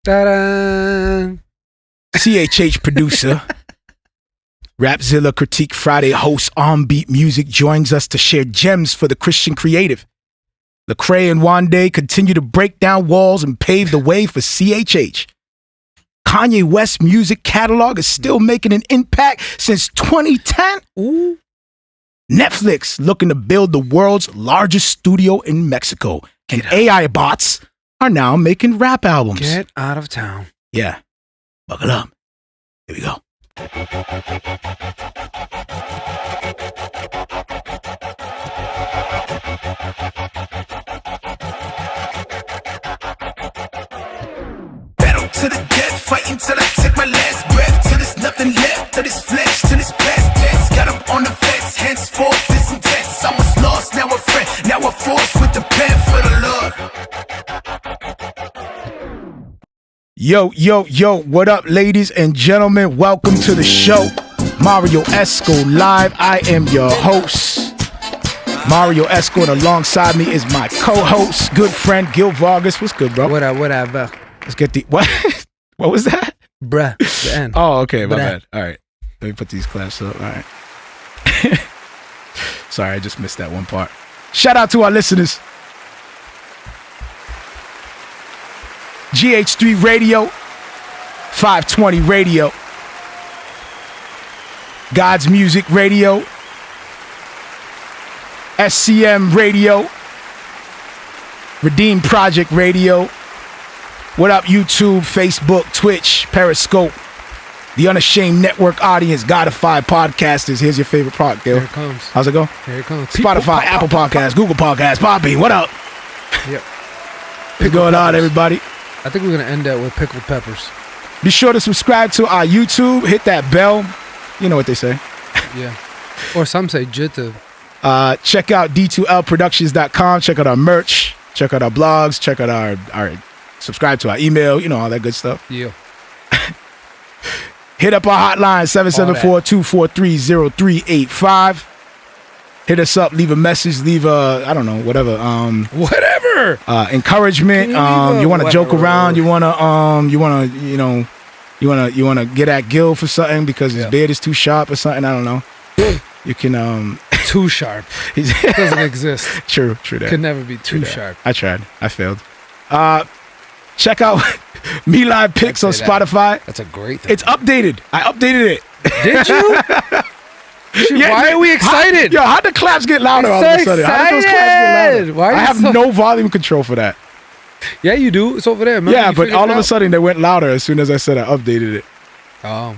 Ta-da! CHH producer, Rapzilla Critique Friday host OnBeatMusic joins us to share gems for the Christian creative. Lecrae and Wande continue to break down walls and pave the way for CHH. Kanye West's music catalog is still making an impact since 2010. Ooh. Netflix looking to build the world's largest studio in Mexico. And AI bots are now making rap albums. Get out of town. Yeah. Buckle up. Here we go. Battle to the death, fighting till I take my last breath. Till there's nothing left, till this flesh, till this past tense. Got up on the fence, henceforth this intense. I was lost, now a friend, now a force with the pen for the Lord. Yo, what up, ladies and gentlemen? Welcome to the show. Marrio Esco live. I am your host, Marrio Esco, and alongside me is my co-host, good friend, Gil Vargas. What's good, bro? What up, bro? Let's get the... What? What was that? Bruh, the end. Oh, okay, my bad. All right. Let me put these claps up. All right. Sorry, I just missed that one part. Shout out to our listeners. GH3 Radio, 520 Radio, God's Music Radio, SCM Radio, Redeem Project Radio. What up, YouTube, Facebook, Twitch, Periscope, the Unashamed Network audience, Godify podcasters. Here's your favorite product, Gil. Here it comes. How's it go? Here it comes. Spotify, Apple Podcasts, Google Podcasts, Poppy. What up? Yep. What's going on, everybody? I think we're going to end that with pickled peppers. Be sure to subscribe to our YouTube. Hit that bell. You know what they say. Yeah. Or some say jitter. Check out d2lproductions.com. Check out our merch. Check out our blogs. Check out our subscribe to our email. You know, all that good stuff. Yeah. Hit up our hotline, 774-243-0385. Hit us up. Leave a message. Leave a, I don't know, whatever. Whatever. Encouragement. You want to joke around. You want to get at Gil for something because his beard is too sharp or something. I don't know. You can too sharp. It doesn't exist. True that. Could never be too sharp. I tried. I failed. Check out Me Live Picks on Spotify. That's a great thing. It's updated. I updated it. Did you? Why are we excited? How'd the claps get louder all of a sudden? How did those claps get louder? Why I have no volume control for that. Yeah, you do. It's over there. Remember, yeah, but all of a sudden they went louder as soon as I said I updated it. Oh.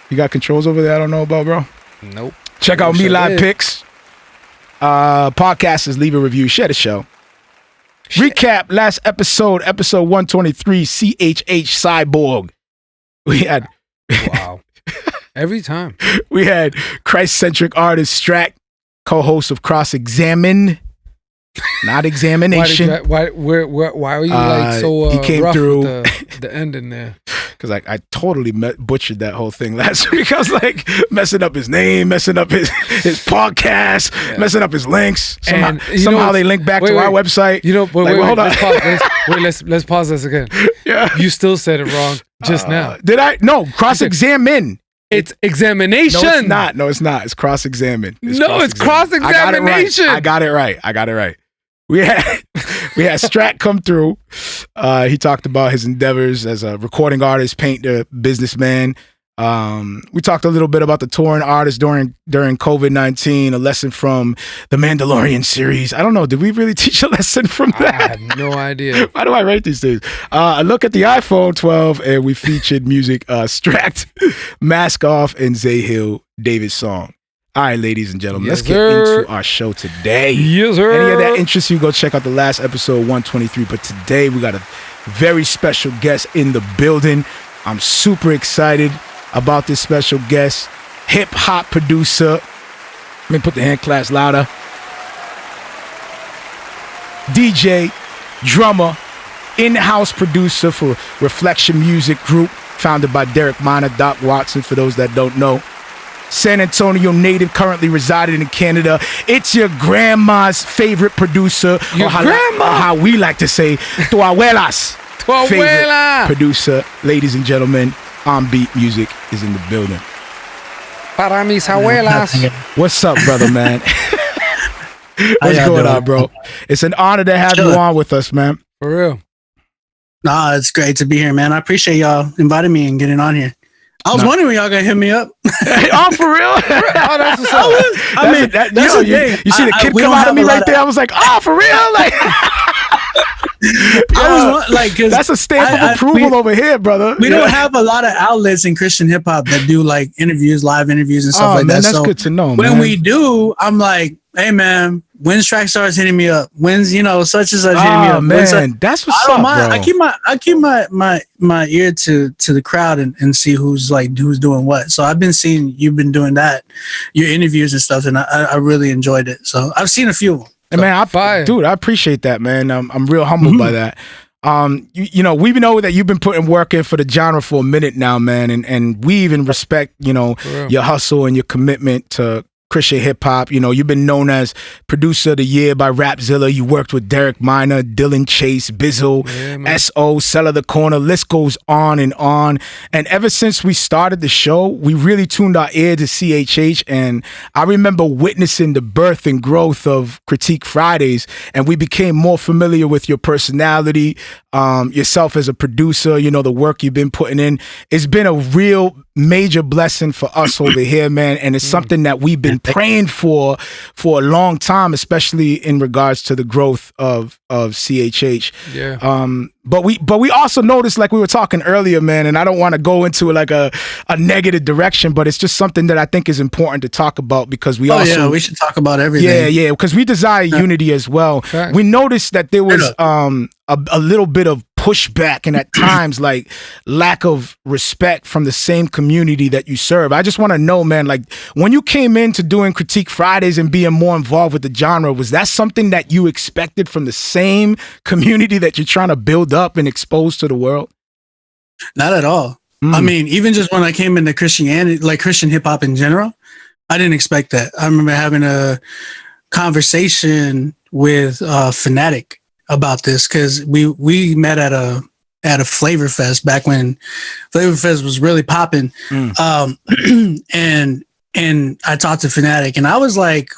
You got controls over there I don't know about, bro? Nope. Check out Me Live Picks. Podcasters, leave a review. Share the show. Shit. Recap last episode 123, CHH Cyborg. We had... Wow. Every time. We had Christ-centric artist Strack, co-host of Cross Examine, not Examination. Why are you like so he came rough through with the end in there? Because I totally butchered that whole thing last week. I was like messing up his name, messing up his podcast, messing up his links. Somehow they link back to our website. You know, but like, hold on. Let's pause this again. Yeah. You still said it wrong just now. Did I? No, Cross-Examine. It's examination. No, it's not. No, it's not. It's cross-examine. It's cross-examination. I got it right. We had Strack come through. He talked about his endeavors as a recording artist, painter, businessman. We talked a little bit about the touring artist during COVID-19, a lesson from the Mandalorian series. I don't know. Did we really teach a lesson from that? I have no idea. Why do I write these things? I look at the iPhone 12 and we featured music, Strack, Mask Off, and Zahil David's song. All right, ladies and gentlemen, let's get into our show today. Yes, sir. Any of that interests you, go check out the last episode, 123. But today we got a very special guest in the building. I'm super excited about this special guest, hip-hop producer. Let me put the hand claps louder. DJ, drummer, in-house producer for Reflection Music Group, founded by Derek Minor, Doc Watson, for those that don't know. San Antonio native, currently residing in Canada. It's your grandma's favorite producer. Your grandma? Or how we like to say, tu abuelas. favorite producer. Ladies and gentlemen, OnBeatMusic is in the building. Para mis abuelas. What's up, brother, man? What's going on, bro? It's an honor to have you on with us, man. For real. Nah, it's great to be here, man. I appreciate y'all inviting me and getting on here. I was wondering when y'all gonna hit me up. Oh, for real? Oh, that's what's up. You see the kid come out of me right there. I was like, oh, for real? Like, I was like, that's a stamp of approval over here, brother. We don't have a lot of outlets in Christian hip hop that do like interviews, live interviews, and stuff like that. That's good to know. When we do, I'm like, hey, man, when's Track Stars hitting me up? When's such and such hitting me up? Man, that's what's up, bro. I keep my ear to the crowd and see who's doing what. So I've been seeing you've been doing that, your interviews and stuff, and I really enjoyed it. So I've seen a few of them. And man, I appreciate that, man. I'm real humbled by that. We know that you've been putting work in for the genre for a minute now, man, and we even respect, your hustle and your commitment to Christian hip hop. You've been known as Producer of the Year by Rapzilla. You worked with Derek Minor, Dylan Chase, Bizzle, S.O., Seller the Corner. List goes on. And ever since we started the show, we really tuned our ear to CHH. And I remember witnessing the birth and growth of Critique Fridays. And we became more familiar with your personality, yourself as a producer, the work you've been putting in. It's been a real major blessing for us over here, man. And it's something that we've been praying for a long time, especially in regards to the growth of CHH. Yeah. But we also noticed, like we were talking earlier, man, and I don't want to go into like a negative direction, but it's just something that I think is important to talk about because we we should talk about everything. Yeah, because we desire unity as well. Fact. We noticed that there was a little bit of pushback and at times like lack of respect from the same community that you serve. I just want to know, man, like when you came into doing Critique Fridays and being more involved with the genre, was that something that you expected from the same community that you're trying to build up and expose to the world? Not at all. I mean, even just when I came into Christianity, like Christian hip hop in general, I didn't expect that. I remember having a conversation with Fanatic about this because we met at a Flavor Fest back when Flavor Fest was really popping. And I talked to Fanatic and I was like,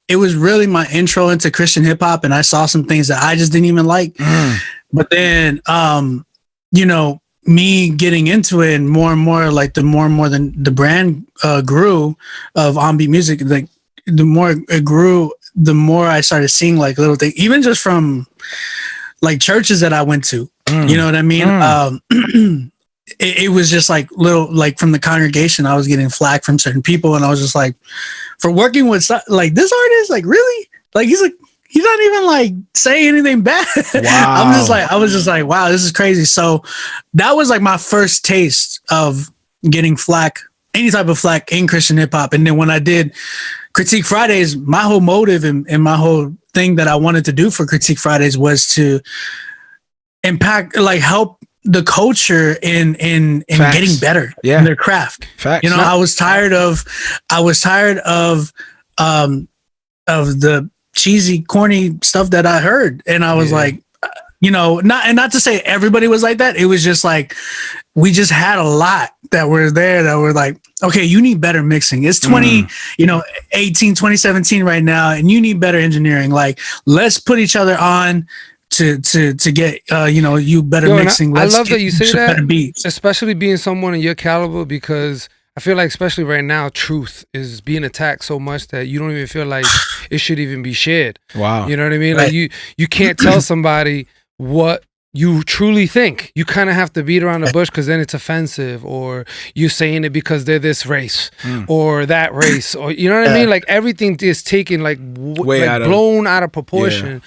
it was really my intro into Christian hip hop, and I saw some things that I just didn't even like. But then me getting into it and more like the brand grew of OnBeatMusic, like the more it grew, the more I started seeing like little things, even just from like churches that I went to, you know what I mean? It was just like little, like from the congregation, I was getting flack from certain people. And I was just like, for working with like this artist, like really, like he's not even like saying anything bad. Wow. I was just like, wow, this is crazy. So that was like my first taste of getting flack, any type of flack in Christian hip hop. And then when I did Critique Fridays, my whole motive and my whole thing that I wanted to do for Critique Fridays was to impact, like help the culture in getting better in their craft. Facts. I was tired of the cheesy, corny stuff that I heard. And I was like, not to say everybody was like that. It was just like, we just had a lot that were there that were like, okay, you need better mixing. It's 2017 right now, and you need better engineering. Like, let's put each other on to get you better mixing. I love that you say that, better beats. Especially being someone in your caliber, because I feel like especially right now, truth is being attacked so much that you don't even feel like it should even be shared. Wow. You know what I mean? Like you can't tell somebody what you truly think. You kind of have to beat around the bush because then it's offensive, or you're saying it because they're this race or that race, or you know what I mean? Like everything is taken like blown out of proportion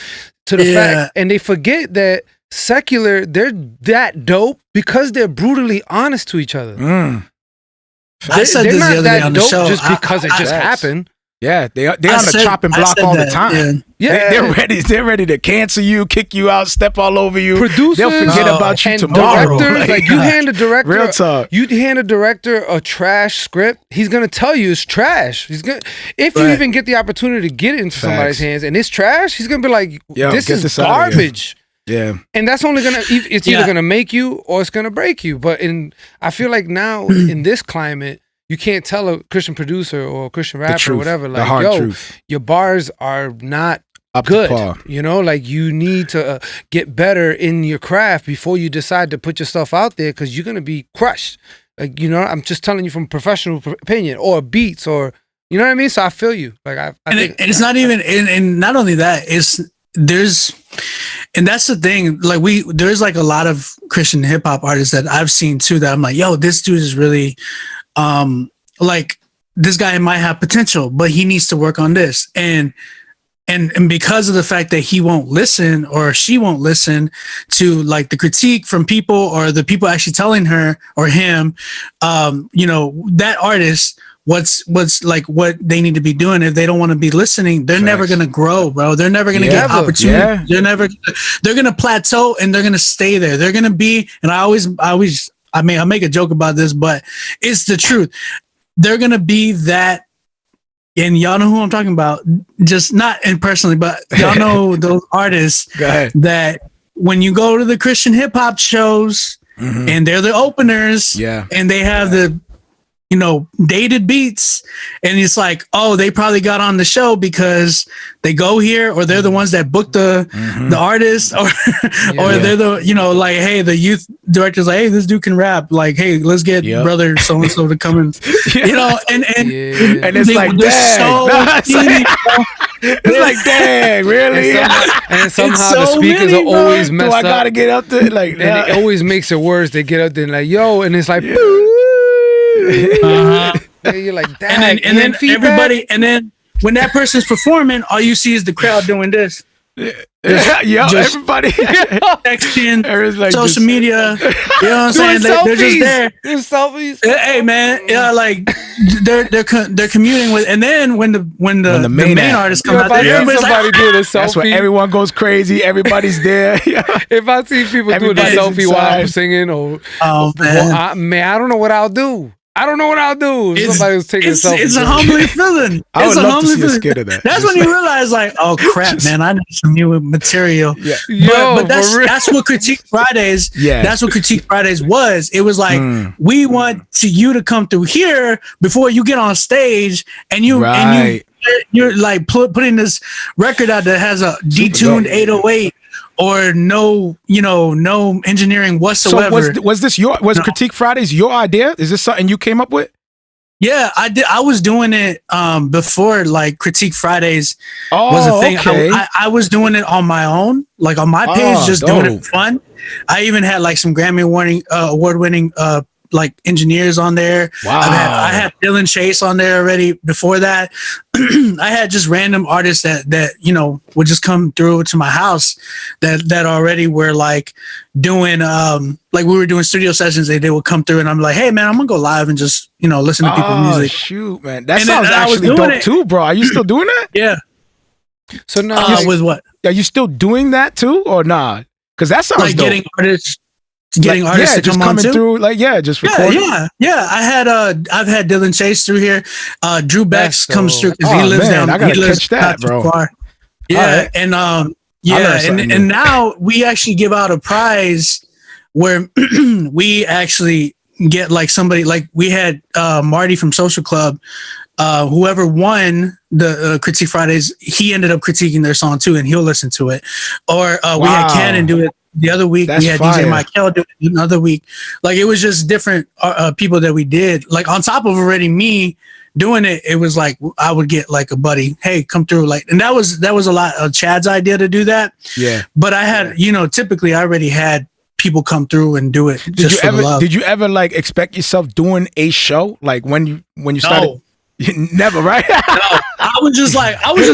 to the fact, and they forget that secular, they're that dope because they're brutally honest to each other. I said they're this not the other day that on the dope show. just because it just happened. Yeah, they're on the chopping block all the time. Yeah, they're ready to cancel you, kick you out, step all over you. Producers, they'll forget about you and tomorrow. Directors, like you hand a director, real talk. You hand a director a trash script, he's gonna tell you it's trash. He's gonna, if you even get the opportunity to get it into somebody's hands and it's trash, he's gonna be like, "This is garbage." Yeah. And that's only gonna, it's either gonna make you or it's gonna break you. But I feel like now in this climate, you can't tell a Christian producer or a Christian rapper or whatever, like, yo, your bars are not up good. You know, like you need to get better in your craft before you decide to put your stuff out there, because you're gonna be crushed. Like, you know, I'm just telling you from professional opinion, or beats, or, you know what I mean? So I feel you. Like I think, and it's not even, and not only that, and that's the thing. Like there's like a lot of Christian hip hop artists that I've seen too, that I'm like, yo, this dude is really, like this guy might have potential, but he needs to work on this. And because of the fact that he won't listen, or she won't listen to like the critique from people, or the people actually telling her or him, you know, that artist, what's like what they need to be doing. If they don't want to be listening, they're never going to grow, bro. They're never going to get opportunity. They're going to plateau, and they're going to stay there. They're going to be, and I make a joke about this, but it's the truth. They're going to be that. And y'all know who I'm talking about, just not in personally, but y'all know those artists that when you go to the Christian hip hop shows, and they're the openers, and they have the, you know, dated beats, and it's like, oh, they probably got on the show because they go here, or they're the ones that book the artist, or they're the, you know, like, hey, the youth director's like, hey, this dude can rap, like, hey, let's get brother so and so to come in, you know, and it's like, dang, it's like, dang, really? And somehow the speakers are always messed up. I gotta get up there, like, and it always makes it worse. They get up there and like, yo, and it's like, you're like, dang, and then everybody, and then when that person's performing, all you see is the crowd doing this. Everybody texting, like social media, you know what I'm saying? They're just there. Selfies. Hey man, yeah, like they're commuting with, and then when the main artist comes out there, everybody's like, doing a selfie. That's when everyone goes crazy. Everybody's there. If I see people doing a selfie while I'm singing, or I don't know what I'll do. Somebody was taking a selfie. It's a humbling feeling. I would love to see a skit of that. That's when you realize, like, oh crap, man, I need some new material. But that's what Critique Fridays. That's what Critique Fridays was. It was like, we want you to come through here before you get on stage, and you're like putting this record out that has a detuned 808. Or no engineering whatsoever. So was Critique Fridays your idea? Is this something you came up with? Yeah, I did. I was doing it before like Critique Fridays was a thing. Okay. I was doing it on my own, like on my page, just doing it fun. I even had like some Grammy award winning like engineers on there. Wow. I had Dylan Chase on there already before that. I had just random artists that you know would just come through to my house that already were like doing like we were doing studio sessions. They would come through, and I'm like, hey man, I'm gonna go live and just, you know, listen to people's music. Shoot, man, that sounds actually dope too, bro. Are you still doing that? Yeah. So now with what? Are you still doing that too, or not? Because that sounds like dope. Getting artists to just come coming on through, like just recording. Yeah. I've had Dylan Chase through here. Drew Bex comes through because he lives down. I gotta catch that, bro. Yeah, right. and now we actually give out a prize where we actually get like somebody, like we had Marty from Social Club. Whoever won the Critique Fridays, he ended up critiquing their song too, and he'll listen to it. Or we had Cannon do it the other week. We had DJ Michael do it another week. Like it was just different people that we did. Like on top of already me doing it, it was like I would get like a buddy, hey, come through. Like, and that was a lot of Chad's idea to do that. Yeah. But I had, you know, typically I already had people come through and do it. Did you ever like expect yourself doing a show like when you started? No. Never, right? No, I was just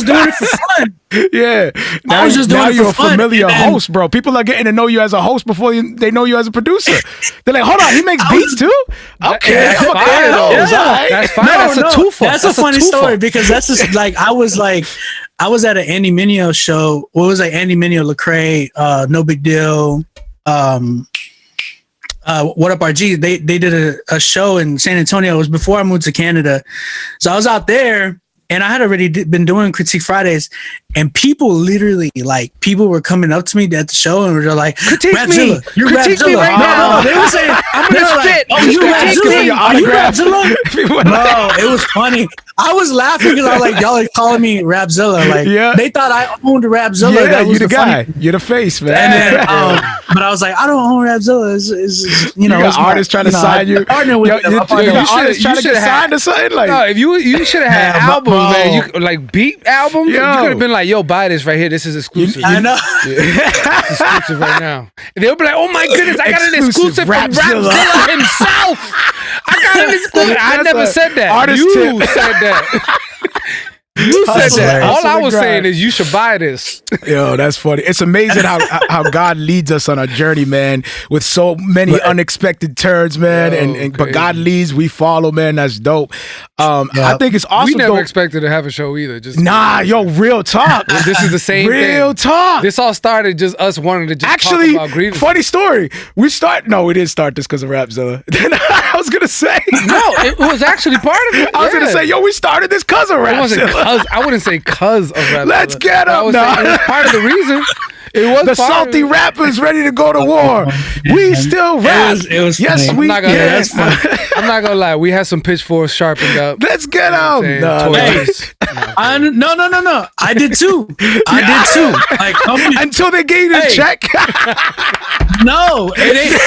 doing it for fun. Yeah. Now you're a familiar host, bro. People are getting to know you as a host before they know you as a producer. They're like, hold on, he makes beats too? Okay. That's fine. That's fine. That's a twofold. That's a funny story because that's just like, I was at an Andy Mineo show. What was like Andy Mineo, Lecrae, No Big Deal, What Up RG, they did a show in San Antonio. It was before I moved to Canada. So I was out there and I had already been doing Critique Fridays, and people literally people were coming up to me at the show and they're like, critique Rapzilla, me, you're critique Rapzilla. me right now. They were saying, I'm gonna spit. oh, you Critique Rapzilla? me. Are you Rapzilla? Bro, it was funny. I was laughing because I was like, y'all are calling me Rapzilla. Like, they thought I owned Rapzilla. Yeah, that was you the guy. You're the face, man. And then, but I was like, I don't own Rapzilla. It's you know, got artists trying to sign you. Partner with them. You got artists trying to get signed or something. Like, no, if you should have had albums, man. You like beat albums. You could have been like, yo, buy this right here. This is exclusive. I know. It's exclusive right now. And they'll be like, oh my goodness, I got an exclusive from Rapzilla himself. I got an exclusive. I never said that. You said that. You said that. All I was saying is you should buy this. Yo, that's funny. It's amazing how God leads us on our journey, man, with so many unexpected turns, man. And but God leads, we follow, man. That's dope. I think it's awesome. We never expected to have a show either. Just real talk. This is the same real thing. Talk. This all started just us wanting to just talk about grievances. Funny story. We didn't start this because of Rapzilla. I was gonna say no, it was actually part of it. I was gonna say, we started this because of Rapzilla. I wouldn't say cause of Rapzilla. Let's get up now. It was part of the reason. It was the salty rappers ready to go to war. We still rap. It was yes, funny. we. I'm not gonna lie. We had some pitchforks sharpened up. Let's get them. No. I did too. Like until they gave you a check. No, it ain't.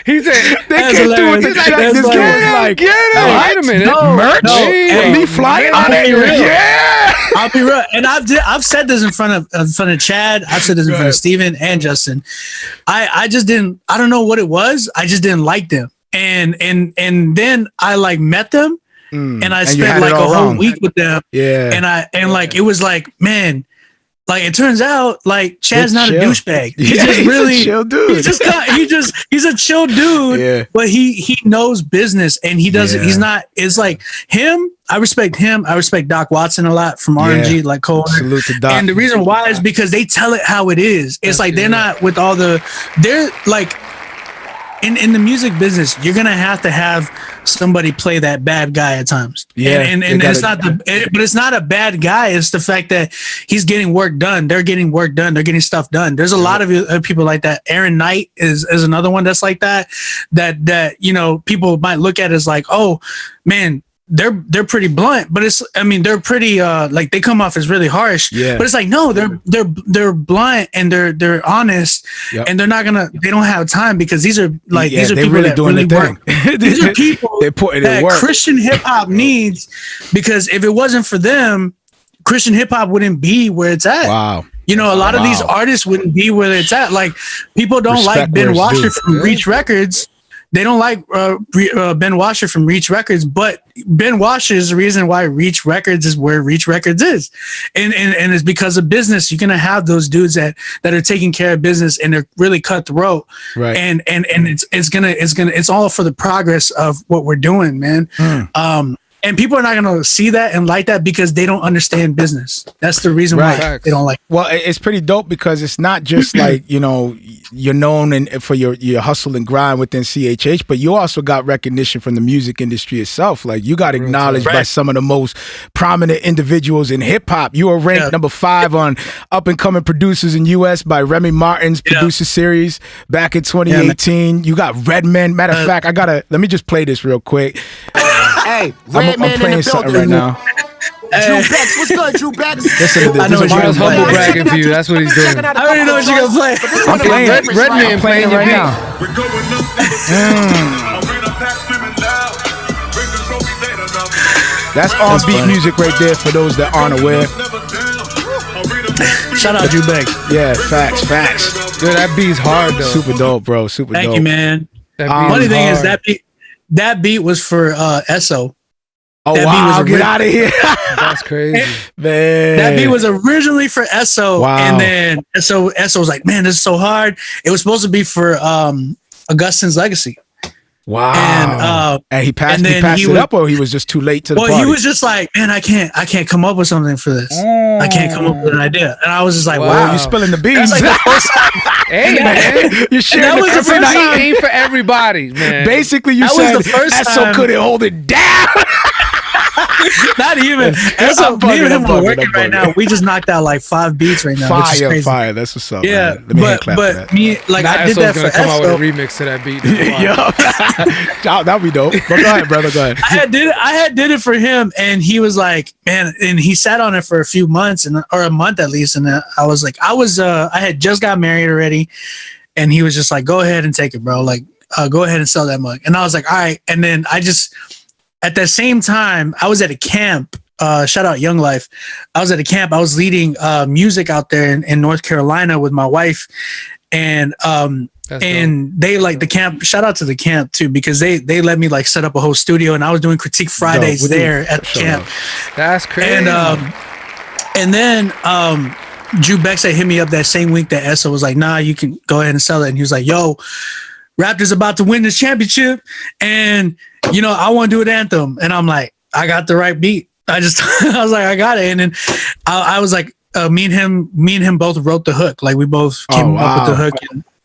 He said they came through with the check. This guy like, wait a minute, merch with me flying on it. Yeah, I'll be real. And I've said this in front of Chad. I've said this in front of Steven and Justin. I just didn't. I don't know what it was. I just didn't like them. And then I met them, and I spent like a whole week with them. Yeah, and it was like, man. Like it turns out, like Chad's not a douchebag. He's just really a chill dude. He's a chill dude. Yeah. But he knows business and he doesn't. He's not. It's like him. I respect him. I respect Doc Watson a lot from RNG, like Cole. Salute to Doc. And the reason why is because they tell it how it is. It's like they're not with all the. They're like in the music business. You're gonna have to have somebody play that bad guy at times. Yeah, and it's not but it's not a bad guy. It's the fact that he's getting work done. They're getting work done. They're getting stuff done. There's a lot of people like that. Aaron Knight is another one that's like that. That people might look at as like, oh man, they're pretty blunt, but they're pretty like they come off as really harsh. Yeah. But it's like no, they're blunt and they're honest, and they don't have time because these are people really that doing really work. These are people they're putting that in work. Christian hip hop needs, because if it wasn't for them, Christian hip hop wouldn't be where it's at. Wow. A lot of these artists wouldn't be where it's at. Like people don't like Ben Washer from Reach Records. They don't like Ben Washer from Reach Records, but Ben Washer is the reason why Reach Records is where Reach Records is, and it's because of business. You're gonna have those dudes that are taking care of business and they're really cutthroat, right? And it's all for the progress of what we're doing, man. And people are not going to see that and like that because they don't understand business. That's the reason why they don't like it. Well, it's pretty dope because it's not just like, you're known for your hustle and grind within CHH, but you also got recognition from the music industry itself. Like you got acknowledged by some of the most prominent individuals in hip hop. You were ranked number 5 on up and coming producers in US by Remy Martin's producer series back in 2018. You got Redman. Matter of fact, let me just play this real quick. Hey, I'm playing something right now. Drew Bex, what's good, Drew Bex? Listen to this. I know Mario's humble bragging for you. That's what he's doing. I already know what you're gonna play. I'm playing Redman playing right now. That's OnBeat music right there for those that aren't aware. Shout out Drew Bex. Yeah, facts. Dude, that beat's hard though. Super dope, bro. Super dope. Thank you, man. Funny thing is that beat was for Esso. Oh, wow, get out of here. That's crazy. Man. That beat was originally for Esso. Wow. And then Esso was like, man, this is so hard. It was supposed to be for Augustine's Legacy. Wow. And he passed it up, or he was just too late to the party? Well, he was just like, man, I can't come up with something for this. I can't come up with an idea. And I was just like, wow. You spilling the beans. That's like the first time. Hey, man. You're sharing that was the first time. Ain't for everybody, man. Basically, you said Esso couldn't hold it down. Not even. That's I'm me and him bugging, are I'm working right bugging. now. We just knocked out like 5 beats right now. Which is Fire, crazy. fire. That's what's up. Yeah, man. Let me hand clap for but that. me like Now I did Esso's that gonna for come out with a Esco. remix to that beat. Wow. Yo, that'd be dope. But go ahead, brother. Go ahead. I had did it for him, and he was like, man, and he sat on it for a few months or a month at least, and I was like, I had just got married already, and he was just like, go ahead and take it, bro. Like, go ahead and sell that mug. And I was like, all right. And then I just at that same time, I was at a camp. Shout out Young Life. I was at a camp. I was leading music out there in North Carolina with my wife, and they like the camp. Shout out to the camp too, because they let me like set up a whole studio, and I was doing Critique Fridays there at the camp. That's crazy. And then Drew Beck said hit me up that same week that Esso was like, nah, you can go ahead and sell it. And he was like, yo, Raptors about to win this championship, and I want to do an anthem. And I'm like, I got the right beat. I was like, I got it. And then I was like, me and him both wrote the hook. Like we both came up with the hook,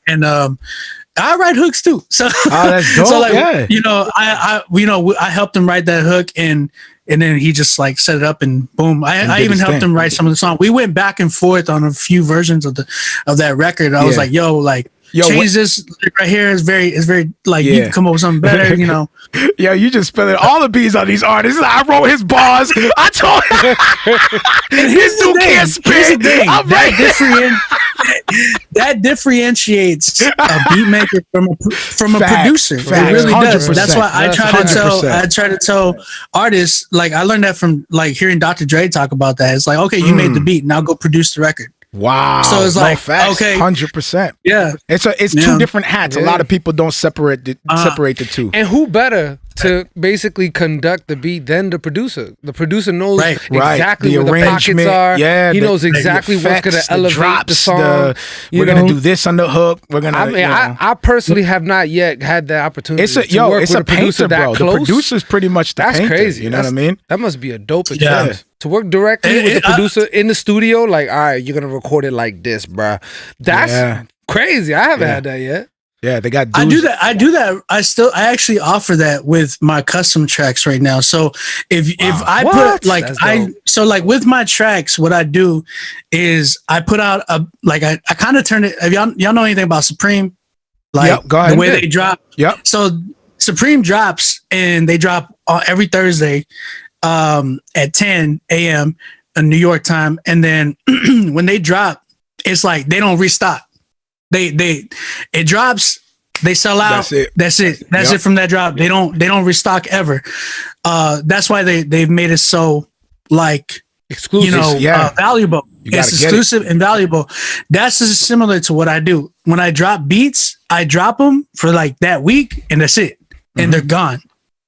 and I write hooks too. So that's dope. So like, yeah. I helped him write that hook, and then he just like set it up, and boom. I even helped him write some of the song. We went back and forth on a few versions of that record. I was like, yo, like. Change this right here. It's very like you can come up with something better, Yo, you just spilling all the beats on these artists. I wrote his bars. I told him his dude can't spit. That differentiates a beat maker from a producer. It really 100%. does. That's why I try to tell artists, like I learned that from like hearing Dr. Dre talk about that. It's like, okay, you made the beat, now go produce the record. Wow. So it's like, okay, 100%. Yeah. It's two different hats. A lot of people don't separate the two. And who better to basically conduct the beat than the producer? The producer knows exactly where the pockets are. Yeah, he knows exactly what's going to elevate the song. We're going to do this on the hook. We're going to. I personally have not yet had the opportunity to work with a producer that bro. close. The producer's pretty much the painter. That's crazy. You know what I mean? That must be a dope experience. To work directly with the producer in the studio, like, all right, you're gonna record it like this, bro. That's crazy. I haven't had that yet. Yeah, they got. I do that. I actually offer that with my custom tracks right now. So if I put like with my tracks, what I do is I put out I kind of turn it. If y'all know anything about Supreme, like the way they drop. Yep. So Supreme drops, and they drop every Thursday. At 10 a.m. New York time, and then when they drop, it's like they don't restock. It drops, they sell out. That's it. That's it from that drop. They don't restock ever. That's why they've made it so like exclusive, valuable. It's exclusive and valuable. That's just similar to what I do. When I drop beats, I drop them for like that week, and that's it, and they're gone.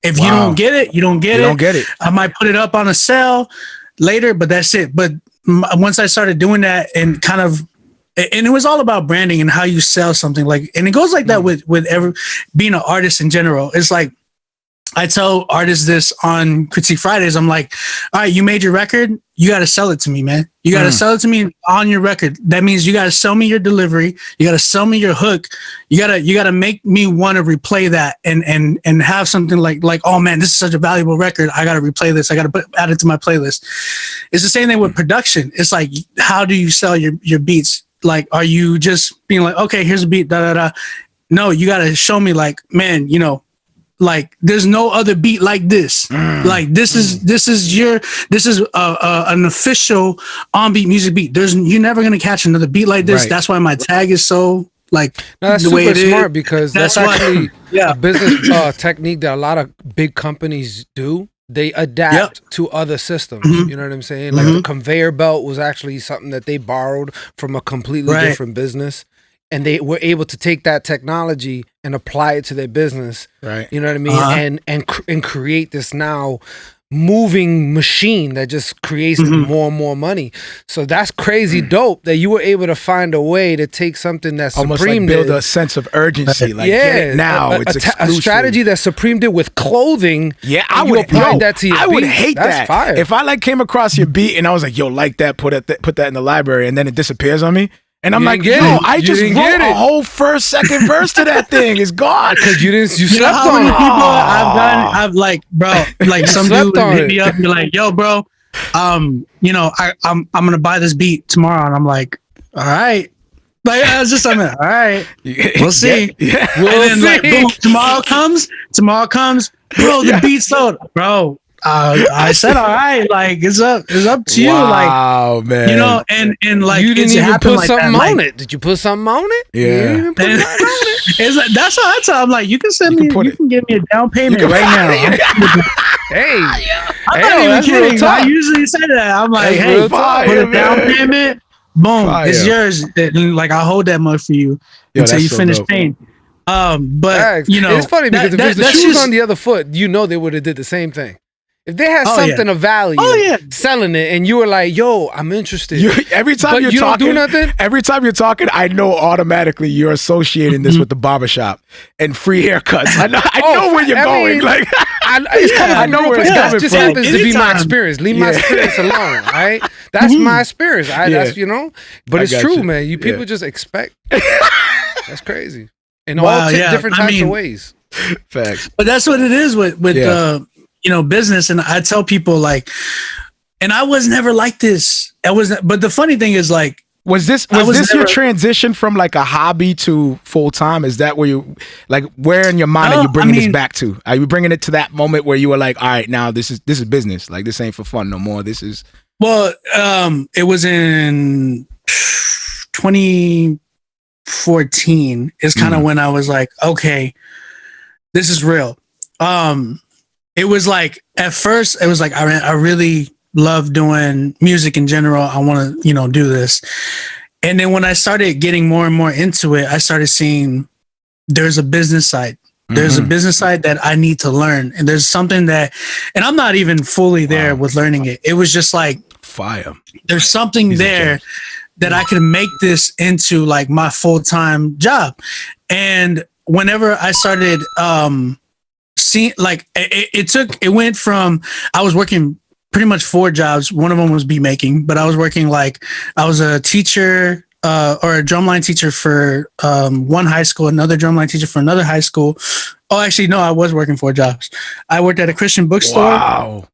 If you don't get it, you don't get it. I might put it up on a sale later, but that's it. But once I started doing that and it was all about branding and how you sell something, like, and it goes like that with being an artist in general. It's like, I tell artists this on Critique Fridays. I'm like, all right, you made your record. You got to sell it to me, man. You got to sell it to me on your record. That means you got to sell me your delivery. You got to sell me your hook. You got to make me want to replay that and have something like, oh man, this is such a valuable record. I got to replay this. I got to add it to my playlist. It's the same thing with production. It's like, how do you sell your beats? Like, are you just being like, okay, here's a beat, da da da? No, you got to show me like, man, like there's no other beat like this. Like this is an official OnBeat music beat. You're never gonna catch another beat like this. Right. That's why my tag is so like that's the way it smart is. Because that's actually a business technique that a lot of big companies do. They adapt to other systems. You know what I'm saying? Like the conveyor belt was actually something that they borrowed from a completely different business. And they were able to take that technology and apply it to their business. Right. You know what I mean? And create this now moving machine that just creates more and more money. So that's crazy dope that you were able to find a way to take something that almost Supreme like build did. a sense of urgency. Like, get it now it's exclusive. A strategy that Supreme did with clothing. Yeah, I would apply that to your I beat. would hate that's that. Fire. If I like came across your beat and I was like, yo, like that, put that in the library, and then it disappears on me. And I'm You like, didn't yo, get it. I You just didn't wrote get a it. whole first, second verse to that thing. It's gone. Because you You know slept how on many it. people I've like, bro, like some slept dude would on hit it. me up and be like, yo, bro, you know, I'm gonna buy this beat tomorrow, and I'm like, all right. Like I was just all right, we'll see. Yeah. And then like boom, tomorrow comes, bro, the beat sold. Bro, I said all right, like it's up to you. Like, Wow, man. you know, and like You didn't it's even happened put like something that. on Like, it. Did you put something on it? Yeah. You didn't even put and nothing on it. it's like, that's how I tell. I'm like, you can send You me, can put you it. can give me a down payment right now. Hey, I'm hey, not even that's real kidding. I talk. usually say that. I'm like, That's hey, real talk. put a Fire, down man. payment. Boom, Fire. it's yours. And, like I'll hold that mug for you Yo, until that's you so finish dope. paying. But Facts. you know, It's funny because if it was the that's shoes just- on the other foot, you know they would have did the same thing. If they had Oh, yeah. something of value, selling it, and you were like, "Yo, I'm interested," Every time but you're you talking, don't do nothing. every time you're talking, I know automatically you're associating this with the barbershop and free haircuts. I know where you're going. mean, Like, It's coming I from know real where it's place. That coming just from. happens to be my Anytime. experience. Leave my Yeah. experience alone, right? That's my experience. That's but I it's got true, you. man. You people Yeah. just expect. That's crazy. In Wow, all yeah. different I types mean, of ways. facts. But that's what it is with Yeah. you know, business. And I tell people like, and I was never like this. But the funny thing is like, Was this your transition from like a hobby to full time? Is that where you like where in your mind are you bringing this back to? Are you bringing it to that moment where you were like, all right, now this is business. Like this ain't for fun no more. This is well, it was in 2014 is kind of when I was like, okay, this is real. It was like at first it was like I really love doing music in general. I want to, you know, do this. And then when I started getting more and more into it, I started seeing there's a business side. There's a business side that I need to learn. And there's something that, and I'm not even fully there with learning it. It was just like, fire. there's something there that I can make this into like my full-time job. And whenever I started, seeing like it went from, I was working pretty much 4 jobs. One of them was beat making, but I was working like I was a teacher or a drumline teacher for one high school, another drumline teacher for another high school. Oh, actually, no, I was working 4 jobs. I worked at a Christian bookstore. Wow.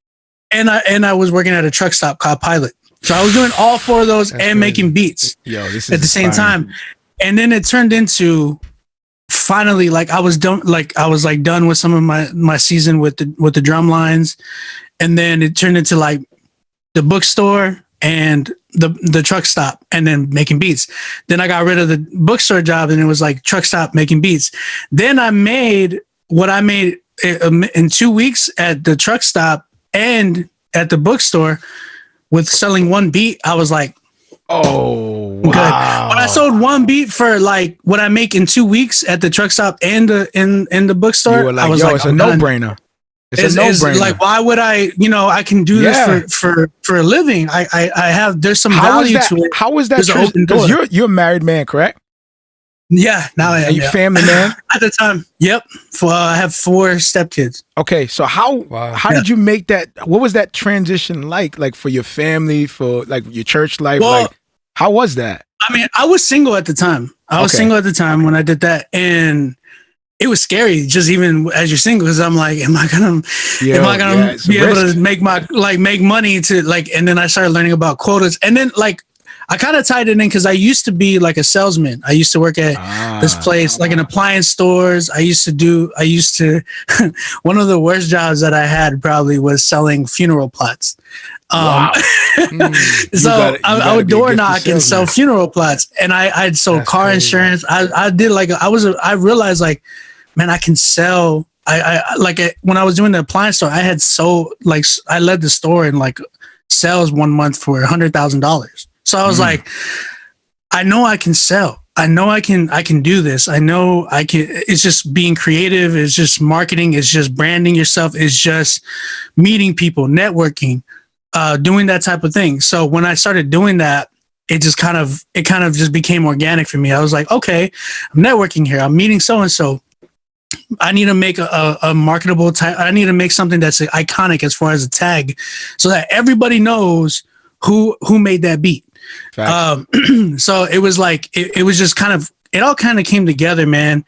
And I was working at a truck stop called Pilot. So I was doing all 4 of those and crazy. making beats Yo, this is at the same inspiring. time. And then it turned into finally like I was done with some of my season with the drum lines. And then it turned into like the bookstore and the truck stop and then making beats. Then I got rid of the bookstore job and it was like truck stop making beats. Then I made what I made in 2 weeks at the truck stop and at the bookstore with selling 1 beat. I was like, oh, wow. good. When I sold 1 beat for like what I make in 2 weeks at the truck stop and in the bookstore, You were like, I was yo, like, it's a I'm done. no-brainer. It's It's a no-brainer. like, why would I, I can do Yeah. this for a living. I have, there's some How is value that? to it. How is that? There's an open door. Because you're a married man, correct? Yeah, now I am. Are you Yeah. family man? At the time, yep. I have 4 stepkids. Okay, so how did you make that? What was that transition like for your family, for like your church life? Well, like, how was that? I mean, I was single at the time. I was single at the time when I did that, and it was scary. Just even as you're single, because I'm like, am I gonna be able to make make money to like? And then I started learning about quotas, and then like I kind of tied it in because I used to be like a salesman. I used to work at this place, like in appliance stores. I used to one of the worst jobs that I had probably was selling funeral plots. Wow. So I would door knock and sell funeral plots, and I sold car insurance. I did like I realized like, man, I can sell. When I was doing the appliance store, I had I led the store in like sales 1 month for $100,000. So I was like, I know I can sell. I know I can do this. I know I can. It's just being creative. It's just marketing. It's just branding yourself. It's just meeting people, networking, doing that type of thing. So when I started doing that, it kind of just became organic for me. I was like, okay, I'm networking here. I'm meeting so-and-so. I need to make a marketable type. I need to make something that's iconic as far as a tag so that everybody knows who made that beat. Facts. So it was like it was just kind of, it all kind of came together, man,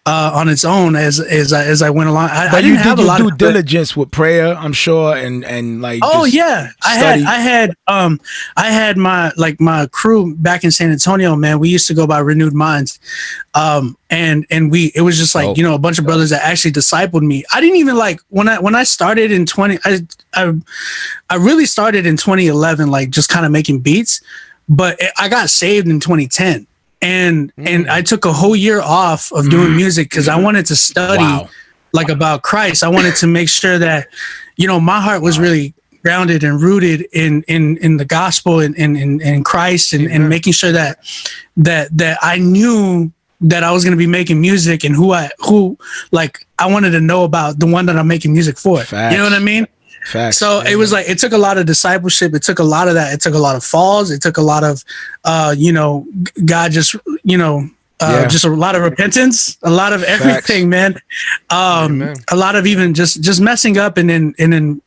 on its own as I went along. I But didn't you have did a your lot due of diligence with prayer, I'm sure, and like. Oh just yeah, study. I had my crew back in San Antonio, man. We used to go by Renewed Minds, and it was just like, a bunch of brothers that actually discipled me. I didn't even like when I started in I really started in 2011, like just kind of making beats, but I got saved in 2010. And I took a whole year off of doing music because I wanted to study like about Christ. I wanted to make sure that, my heart was really grounded and rooted in the gospel and in Christ and making sure that I knew that I was going to be making music and who I wanted to know about the one that I'm making music for. Facts. You know what I mean? Facts. So it was like, it took a lot of discipleship. It took a lot of that. It took a lot of falls. It took a lot of, God just, just a lot of repentance, a lot of everything, man. A lot of even just messing up and then,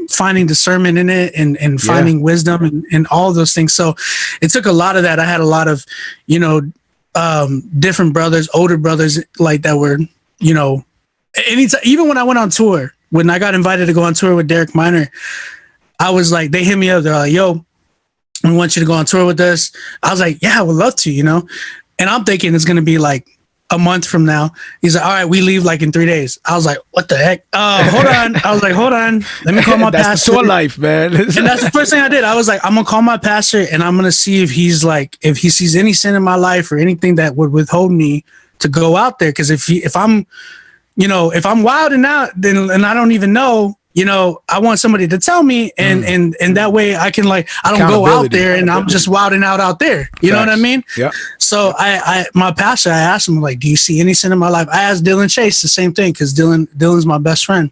finding discernment in it and finding wisdom and all those things. So it took a lot of that. I had a lot of, different brothers, older brothers like that were, anytime, even when I went on tour, when I got invited to go on tour with Derek Minor, I was like, they hit me up. They're like, yo, we want you to go on tour with us. I was like, yeah, I would love to, And I'm thinking it's going to be like a month from now. He's like, all right, we leave like in 3 days. I was like, what the heck? Hold on. I was like, hold on. Let me call my pastor. That's the tour life, man. And that's the first thing I did. I was like, I'm going to call my pastor and I'm going to see if he sees any sin in my life or anything that would withhold me to go out there. Because if I'm wilding out, then and I don't even know, I want somebody to tell me, and that way I can I don't go out there and I'm just wilding out there. You know what I mean? Yeah. So my pastor, I asked him do you see any sin in my life? I asked Dylan Chase the same thing because Dylan's my best friend,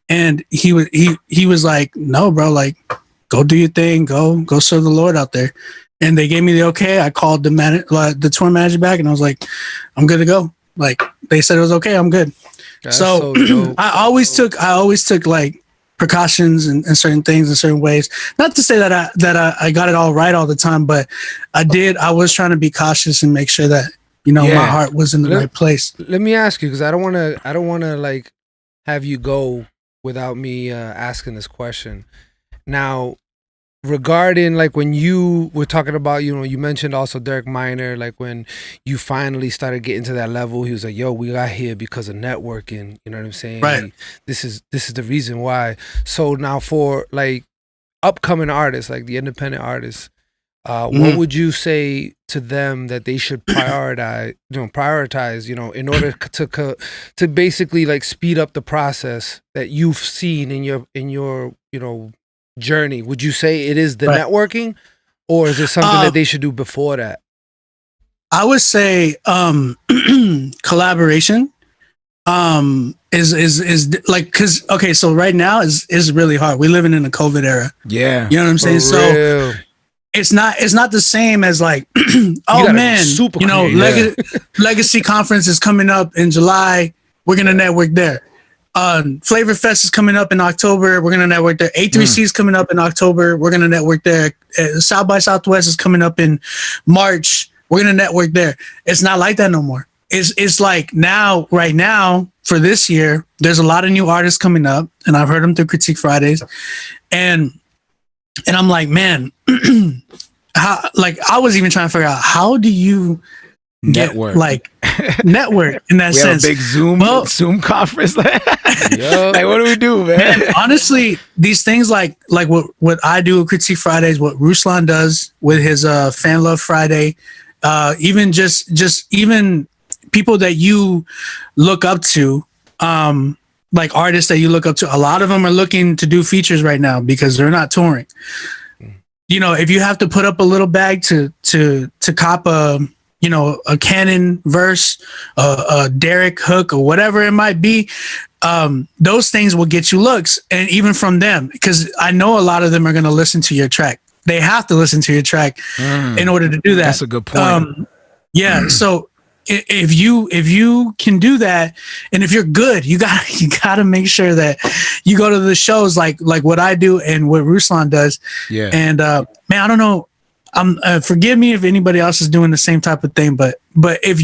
and he was like, no, bro, go do your thing, go serve the Lord out there. And they gave me the okay. I called the tour manager back, and I was like, I'm good to go. They said it was okay. I'm good. That's so dope. I always took precautions and certain things in certain ways. Not to say that I got it all right all the time, but I was trying to be cautious and make sure that my heart was in the right place. Let me ask you, because I don't want to have you go without me asking this question. Now, regarding when you were talking about, you mentioned also Derek Minor, when you finally started getting to that level, he was like, yo, we got here because of networking, you know what I'm saying? Right. This is the reason why. So now for upcoming artists, the independent artists, what would you say to them that they should prioritize, in order to basically speed up the process that you've seen in your journey? Would you say it is the networking, or is there something that they should do before that? I would say collaboration is because so right now is really hard. We're living in a COVID era. Yeah, you know what I'm saying. So it's not the same as oh man, Legacy Conference is coming up in July. We're gonna network there. Flavor Fest is coming up in October. We're gonna network there. A3C is coming up in October. We're gonna network there. South by Southwest is coming up in March. We're gonna network there. It's not like that no more. It's right now for this year, there's a lot of new artists coming up, and I've heard them through Critique Fridays, and I'm like, man, how I was even trying to figure out, how do you network network in that sense? Have a big Zoom conference. What do we do, man? Honestly, these things like what I do with Critique Fridays, what Ruslan does with his Fan Love Friday, even just even people that you look up to, artists that you look up to. A lot of them are looking to do features right now because they're not touring. If you have to put up a little bag to cop a Canon verse, a Derek hook, or whatever it might be, those things will get you looks. And even from them, because I know a lot of them are going to listen to your track. They have to listen to your track in order to do that. That's a good point. So if you can do that, and if you're good, you gotta make sure that you go to the shows like what I do and what Ruslan does. Yeah. And man, I don't know. forgive me if anybody else is doing the same type of thing, but if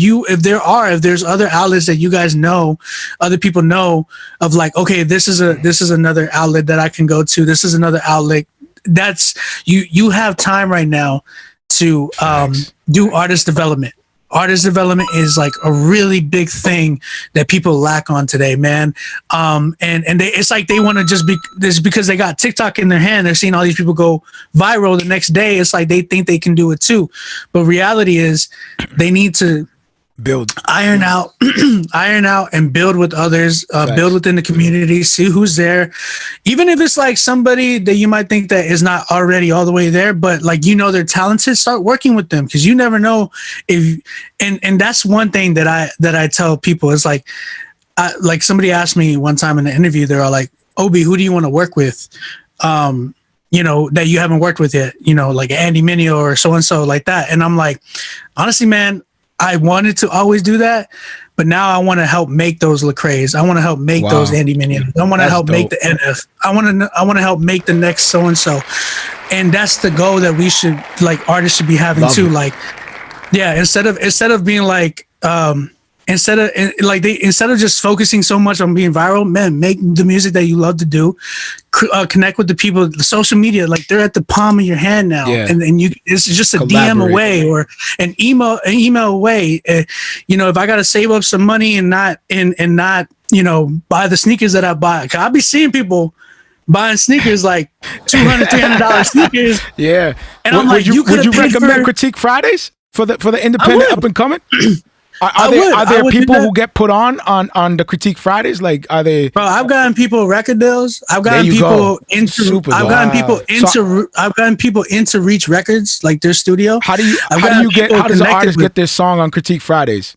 there's other outlets that you guys know, other people know of, like, okay, this is another outlet that I can go to. This is another outlet. That's you have time right now to do artist development. Artist development is like a really big thing that people lack on today, man. It's like they want to just be this because they got TikTok in their hand. They're seeing all these people go viral the next day. It's like they think they can do it too. But reality is they need to build, iron out and build with others, build within the community, see who's there. Even if it's like somebody that you might think that is not already all the way there, but like, they're talented, start working with them, because you never know if, and that's one thing that I tell people is like somebody asked me one time in the interview, they're all like, Obi, who do you want to work with? That you haven't worked with yet, like Andy Mineo or so-and-so like that. And I'm like, honestly, man, I wanted to always do that, but now I want to help make those Lecraes. I want to help make those Andy Minions. I want to help make the NF. I want to help make the next so-and-so. And that's the goal that we should, like, artists should be having too. Like, yeah, instead of being like, instead of just focusing so much on being viral, man, make the music that you love to do. Connect with the people. The social media, like, they're at the palm of your hand now, and you, it's just a DM away or an email away. If I gotta save up some money and not buy the sneakers that I buy, 'cause I'll be seeing people buying sneakers like $200, $300 sneakers. Yeah, and I'm like, would you recommend Critique Fridays for the independent up and coming? Are there people who get put on the Critique Fridays? Like, are they? Bro, I've gotten people record deals. I've gotten people into Reach Records, like their studio. How does an artist get their song on Critique Fridays?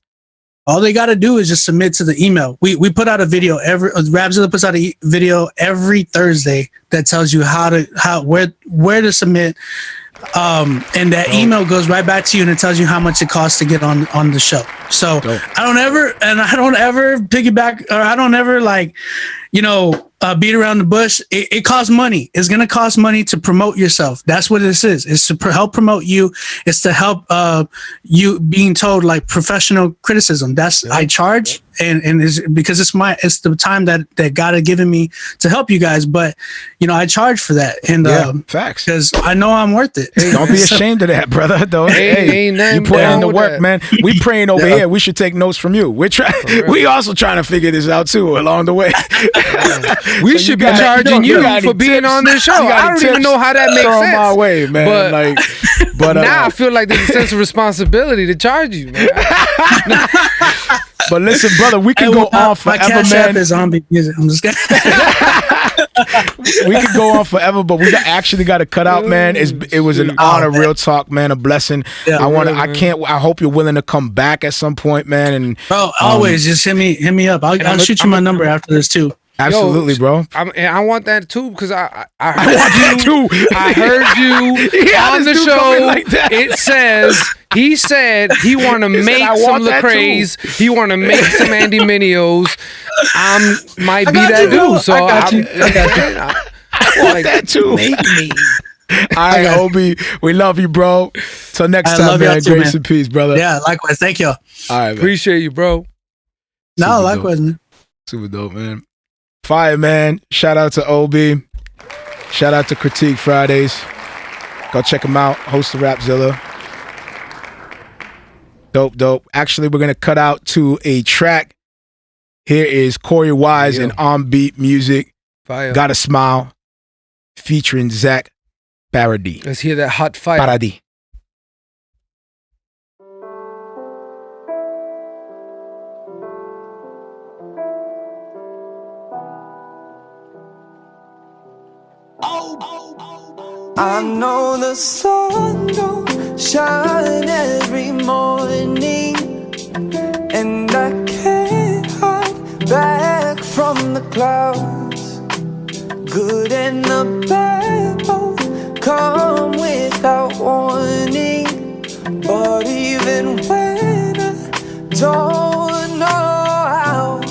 All they got to do is just submit to the email. We put out a video Rapzilla puts out a video every Thursday that tells you where to submit. And that email goes right back to you, and it tells you how much it costs to get on the show. So I don't ever piggyback, or I don't ever beat around the bush. It costs money. It's going to cost money to promote yourself. That's what this is. It's to help promote you. It's to help you being told, like, professional criticism. That's I charge, and it's because it's the time that God had given me to help you guys. But I charge for that, and facts, because I know I'm worth it. Don't be ashamed of that, brother. You put in the work, man. We praying over here. We should take notes from you. We also trying to figure this out too along the way. We should be charging you for being on this show. I don't even know how that makes sense. My way, man. But now I feel like there's a sense of responsibility to charge you, man. But listen, brother, we can go on forever, man. My cash app is OnBeatMusic. I'm just kidding. We could go on forever, but we actually got to cut out, man. It was an honor, real talk, man, a blessing. Yeah, I hope you're willing to come back at some point, man. And bro, always just hit me up. I'll shoot you my number after this too. Absolutely, bro. I want that too, because I heard you. I heard you on the show. Like he said he want to make some Lecraes. He want to make some Andy Mineos. Might be that dude. So I got you. I want that too. Make me. All right, Obi. We love you, bro. Till next time, man. Grace and peace, brother. Yeah, likewise. Thank you. All right, man. Appreciate you, bro. No, likewise, man. Super dope, man. Fire, man. Shout out to Obi. Shout out to Critique Fridays. Go check him out. Host of Rapzilla. Dope. Actually, we're going to cut out to a track. Here is Corey Wise and OnBeatMusic. Fire. Gotta Smile. Featuring Zach Paradis. Let's hear that hot fire. Paradis. I know the sun don't shine every morning, and I can't hide back from the clouds. Good and the bad both come without warning, but even when I don't know how,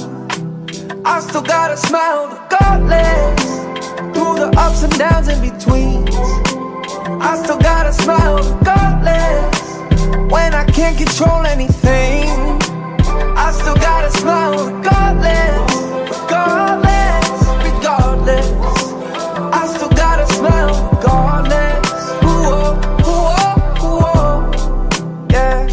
I still gotta smile regardless, through the ups and downs in between. I still gotta smile regardless. can't control anything, I still gotta smile regardless, regardless, regardless. I still gotta smile regardless. Yeah.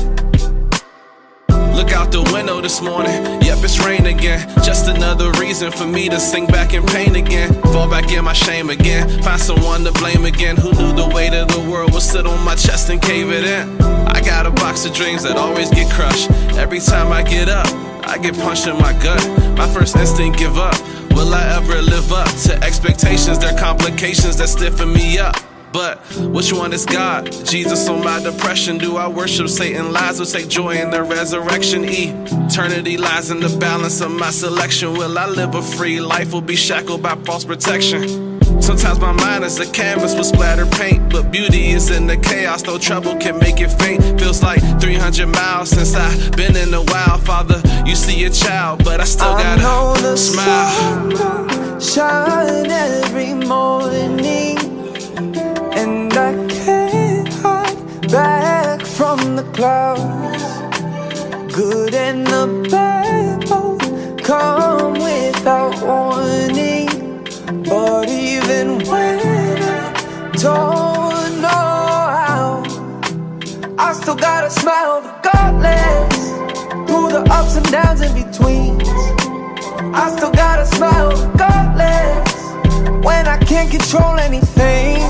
Look out the window this morning, yep, it's rain again. Just another reason for me to sink back in pain again. Fall back in my shame again, find someone to blame again. Who knew the weight of the world would sit on my chest and cave it in? I got a box of dreams that always get crushed. Every time I get up, I get punched in my gut. My first instinct, give up. Will I ever live up to expectations? There are complications that stiffen me up. But which one is God? Jesus or my depression? Do I worship Satan lies or take joy in the resurrection? Eternity lies in the balance of my selection. Will I live a free life or be shackled by false protection? Sometimes my mind is a canvas with splattered paint, but beauty is in the chaos, though trouble can make it faint. Feels like 300 miles since I've been in the wild. Father, you see a child, but I still gotta smile. Shine every morning, and I can't hide back from the clouds. Good and the bad both come without warning. But even when I don't know how, I still gotta smile regardless. Through the ups and downs in between, I still gotta smile regardless. When I can't control anything,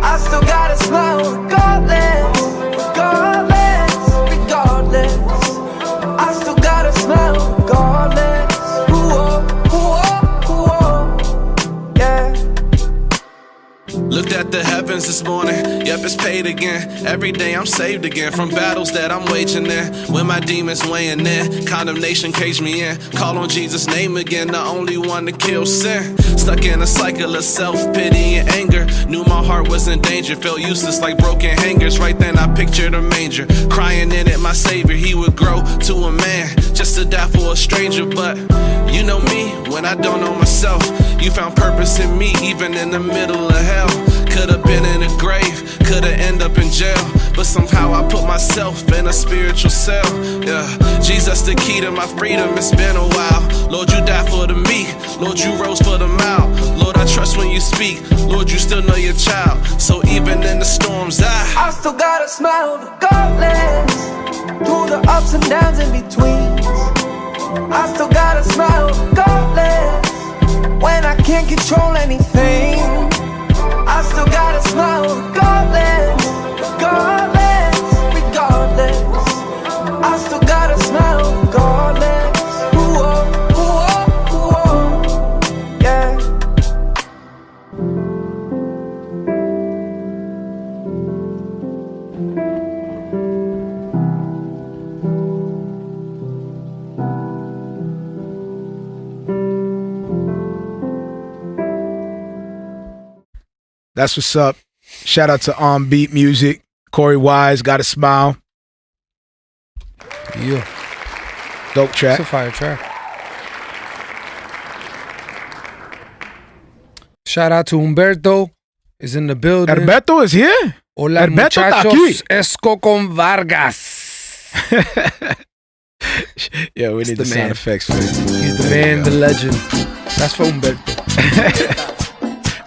I still gotta smile regardless, regardless, regardless. I still gotta smile regardless. Looked at the heavens this morning, yep, it's paid again. Every day I'm saved again from battles that I'm waging in. When my demons weighing in, condemnation caged me in. Call on Jesus' name again, the only one to kill sin. Stuck in a cycle of self-pity and anger. Knew my heart was in danger, felt useless like broken hangers. Right then I pictured a manger, crying in it, my savior. He would grow to a man, just to die for a stranger. But you know me, when I don't know myself. You found purpose in me, even in the middle of hell. Could've been in a grave, could've ended up in jail, but somehow I put myself in a spiritual cell. Yeah, Jesus the key to my freedom, it's been a while. Lord, you died for the meek, Lord, you rose for the mild. Lord, I trust when you speak, Lord, you still know your child. So even in the storms, I still gotta smile regardless. Through the ups and downs in between, I still gotta smile regardless. When I can't control anything, I still gotta smile regardless, regardless, regardless. I still gotta smile regardless. Yeah. That's what's up. Shout out to OnBeatMusic. Corey Wise, Gotta Smile. Yeah. Dope track. It's a fire track. Shout out to Humberto. Is in the building. Herberto is here. Hola, Herberto está aquí. muchachos. Esco con Vargas. Yeah, we need the sound effects for it. He's the man, the legend. That's for Humberto.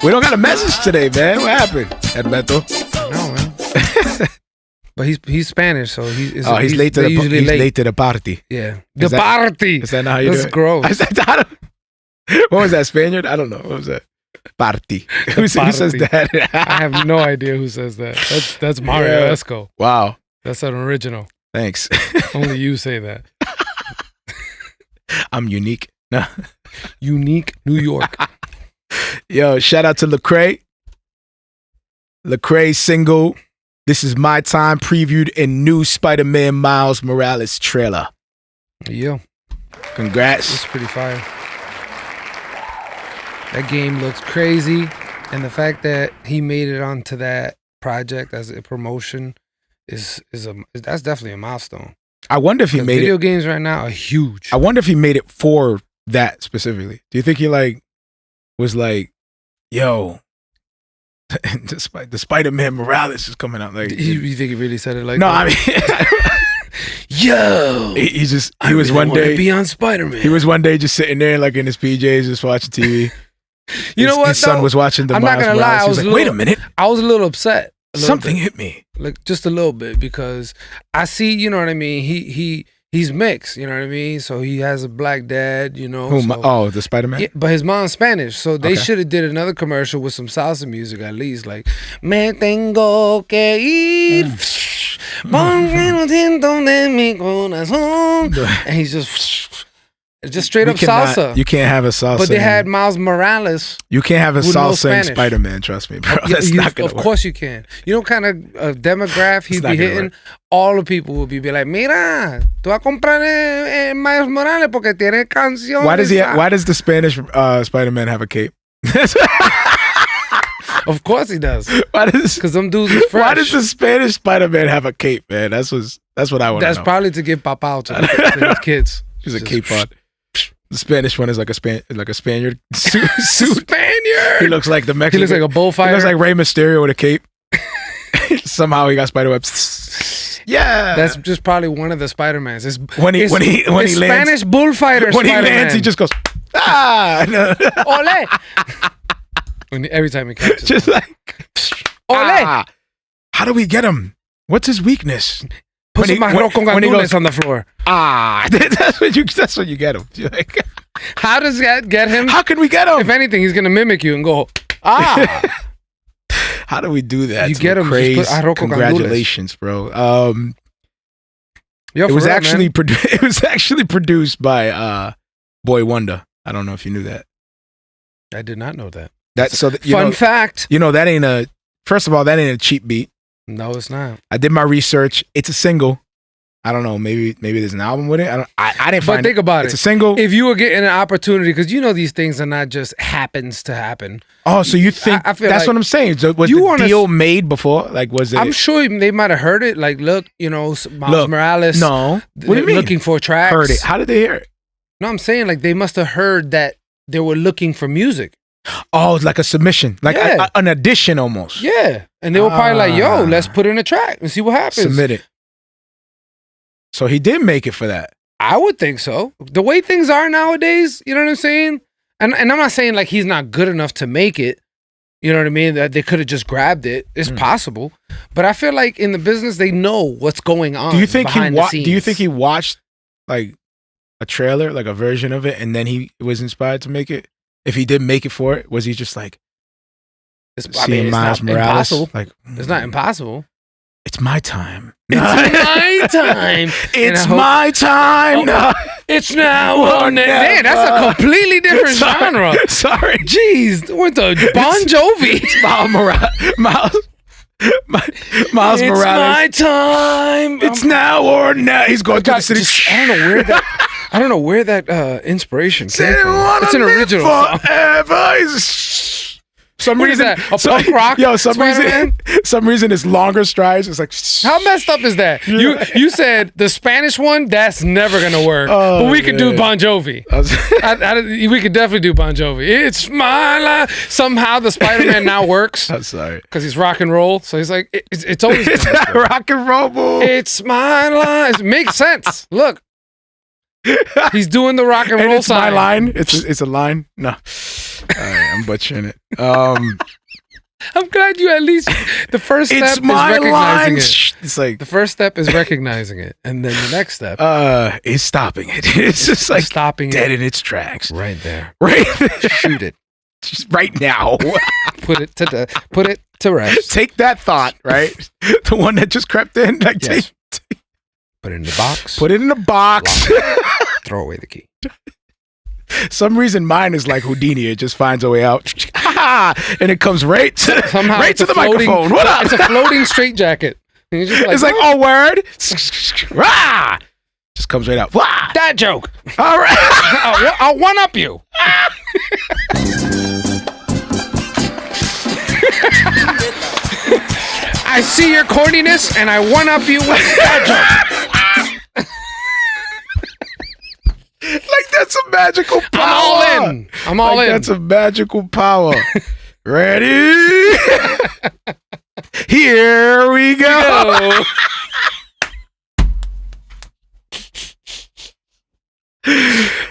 We don't got a message today, man. What happened, Herberto? No, man. But he's Spanish, so he's late to late to the party. Yeah, Is that- party. Is that not how you do That's it? gross. What was that, Spaniard? I don't know. What was that? Party. Who says that? I have no idea who says that. That's Marrio Esco. Wow. That's an original. Thanks. Only you say that. I'm unique. No. Unique New York. Yo, shout out to Lecrae. Lecrae single, This Is My Time, previewed in new Spider-Man Miles Morales trailer. Yeah. Congrats. It's pretty fire. That game looks crazy. And the fact that he made it onto that project as a promotion that's definitely a milestone. I wonder if he made video it. games right now are huge. I wonder if he made it for that specifically. Do you think he was like, yo, the Spider-Man Morales is coming out. Like, You think he really said it like no, that? I mean, Yo, he was one day be on Spider-Man. He was one day just sitting there like in his PJs, just watching TV. You know what? His son was watching the. I'm not gonna lie. He was like, wait a minute. I was a little upset. Something hit me. Like just a little bit because I see. You know what I mean? He's mixed. You know what I mean? So he has a black dad. You know. The Spider-Man. Yeah, but his mom's Spanish, so they Okay. should have did another commercial with some salsa music at least, like "Me tengo que ir, porque no siento de mi corazón," and he's just straight up salsa. You can't have a salsa. But they had Miles Morales. You can't have a with no salsa in Spanish. Spider-Man. Trust me, bro. Yeah, That's not gonna of work. course you can. You know what kind of demographic he'd not be gonna hitting? work. All the people would be like, "Mira, tú vas a comprar Miles Morales porque tiene canciones." Why does the Spanish Spider-Man have a cape? Of course he does. Why does Because them dudes is fresh. Why does the Spanish Spider-Man have a cape, man? That's what I want to know. That's probably to give papao to the kids. He's a cape on. The Spanish one is like a Spaniard suit. Spaniard. He looks like the He Mexican. looks like a bullfighter. He looks like Rey Mysterio with a cape. Somehow he got spiderwebs. Yeah, That's just probably one of the Spider-Mans. when he lands. Spanish bullfighter. When he Spider-Man. lands, he just goes No. Ole. Every time he catches, Just like ole. How do we get him? What's his weakness? Put some arroz con when he gandules goes, on the floor. that's when you get him. You're like, How does that get him? how can we get him? If anything, he's gonna mimic you and go, How do we do that? You to get him, just Lecrae's? put arroz con gandules. Congratulations, bro. Yo, It was for real, actually man. it was actually produced by Boy Wonder. I don't know if you knew that. I did not know that. Fun Fact. You know that ain't a. First of all, that ain't a cheap beat. No, it's not. I did my research. It's a single. I don't know. Maybe there's an album with it. I didn't But find. think about It's it. a single. If you were getting an opportunity, because you know these things are not just happens to happen. Oh, so you think I feel that's like what I'm saying? So was you the wanna deal made before? Like, was it? I'm sure they might have heard it. Like, look, you know, Miles Morales. No. What do you mean? Looking for tracks. Heard it. How did they hear it? No, I'm saying like they must have heard that they were looking for music. Oh, it's like a submission, like Yeah. an audition almost. Yeah, and they were probably like, "Yo, let's put in a track and see what happens." Submit it. So he did make it for that. I would think so. The way things are nowadays, you know what I'm saying? And I'm not saying like he's not good enough to make it. You know what I mean? That they could have just grabbed it. It's possible. But I feel like in the business they know what's going on. Do you think behind the scenes. Do you think he watched like a trailer, like a version of it, and then he was inspired to make it? If he did make it for it, was he just like seeing Miles not Morales? impossible. Like, It's not impossible. it's my time. It's my time. It's And I hope- my time. No. It's now Or or never. Man, that's a never. completely different genre. Sorry. Jeez, went to Bon Jovi. Miles Morales. Miles It's Morales. my time. It's now or never. He's going to the God, city. I don't know where that inspiration came Didn't from. wanna It's an live original song. forever. Some What is reason, that? A punk rock Spider-Man? some reason it's longer strides. It's like How messed up is that? You said the Spanish one, that's never gonna work. Oh, but we could do man. Bon Jovi. We could definitely do Bon Jovi. It's my life. Somehow the Spider-Man now works I'm sorry. because he's rock and roll. So he's like, it's always It's been this a way. rock and roll move. It's my life. It makes sense. Look, he's doing the rock and And roll it's my sign. line. It's a line. No, all right, I'm butchering it. I'm glad you at least the first step It's is my recognizing line. it. It's like The first step is recognizing it, and then the next step is stopping it. It's just like stopping dead it in its tracks. right there. Right, Shoot it. Just right now. Put it to rest. Take that thought, right? The one that just crept in. Like, Yes. Put it in the box. put it in a box. Throw away the key. Some reason mine is like Houdini. It just finds a way out, and it comes right to, Somehow right it's to a the floating- microphone. What up? It's a floating straitjacket. And you're just like, It's like, "What? oh, word. Rah! Just comes right out. Wah! That joke. All right. I'll one up you. I see your corniness, and I one up you with that joke. Like, that's a magical power. I'm all in. I'm all Like, in. That's a magical power. Ready? Here we go.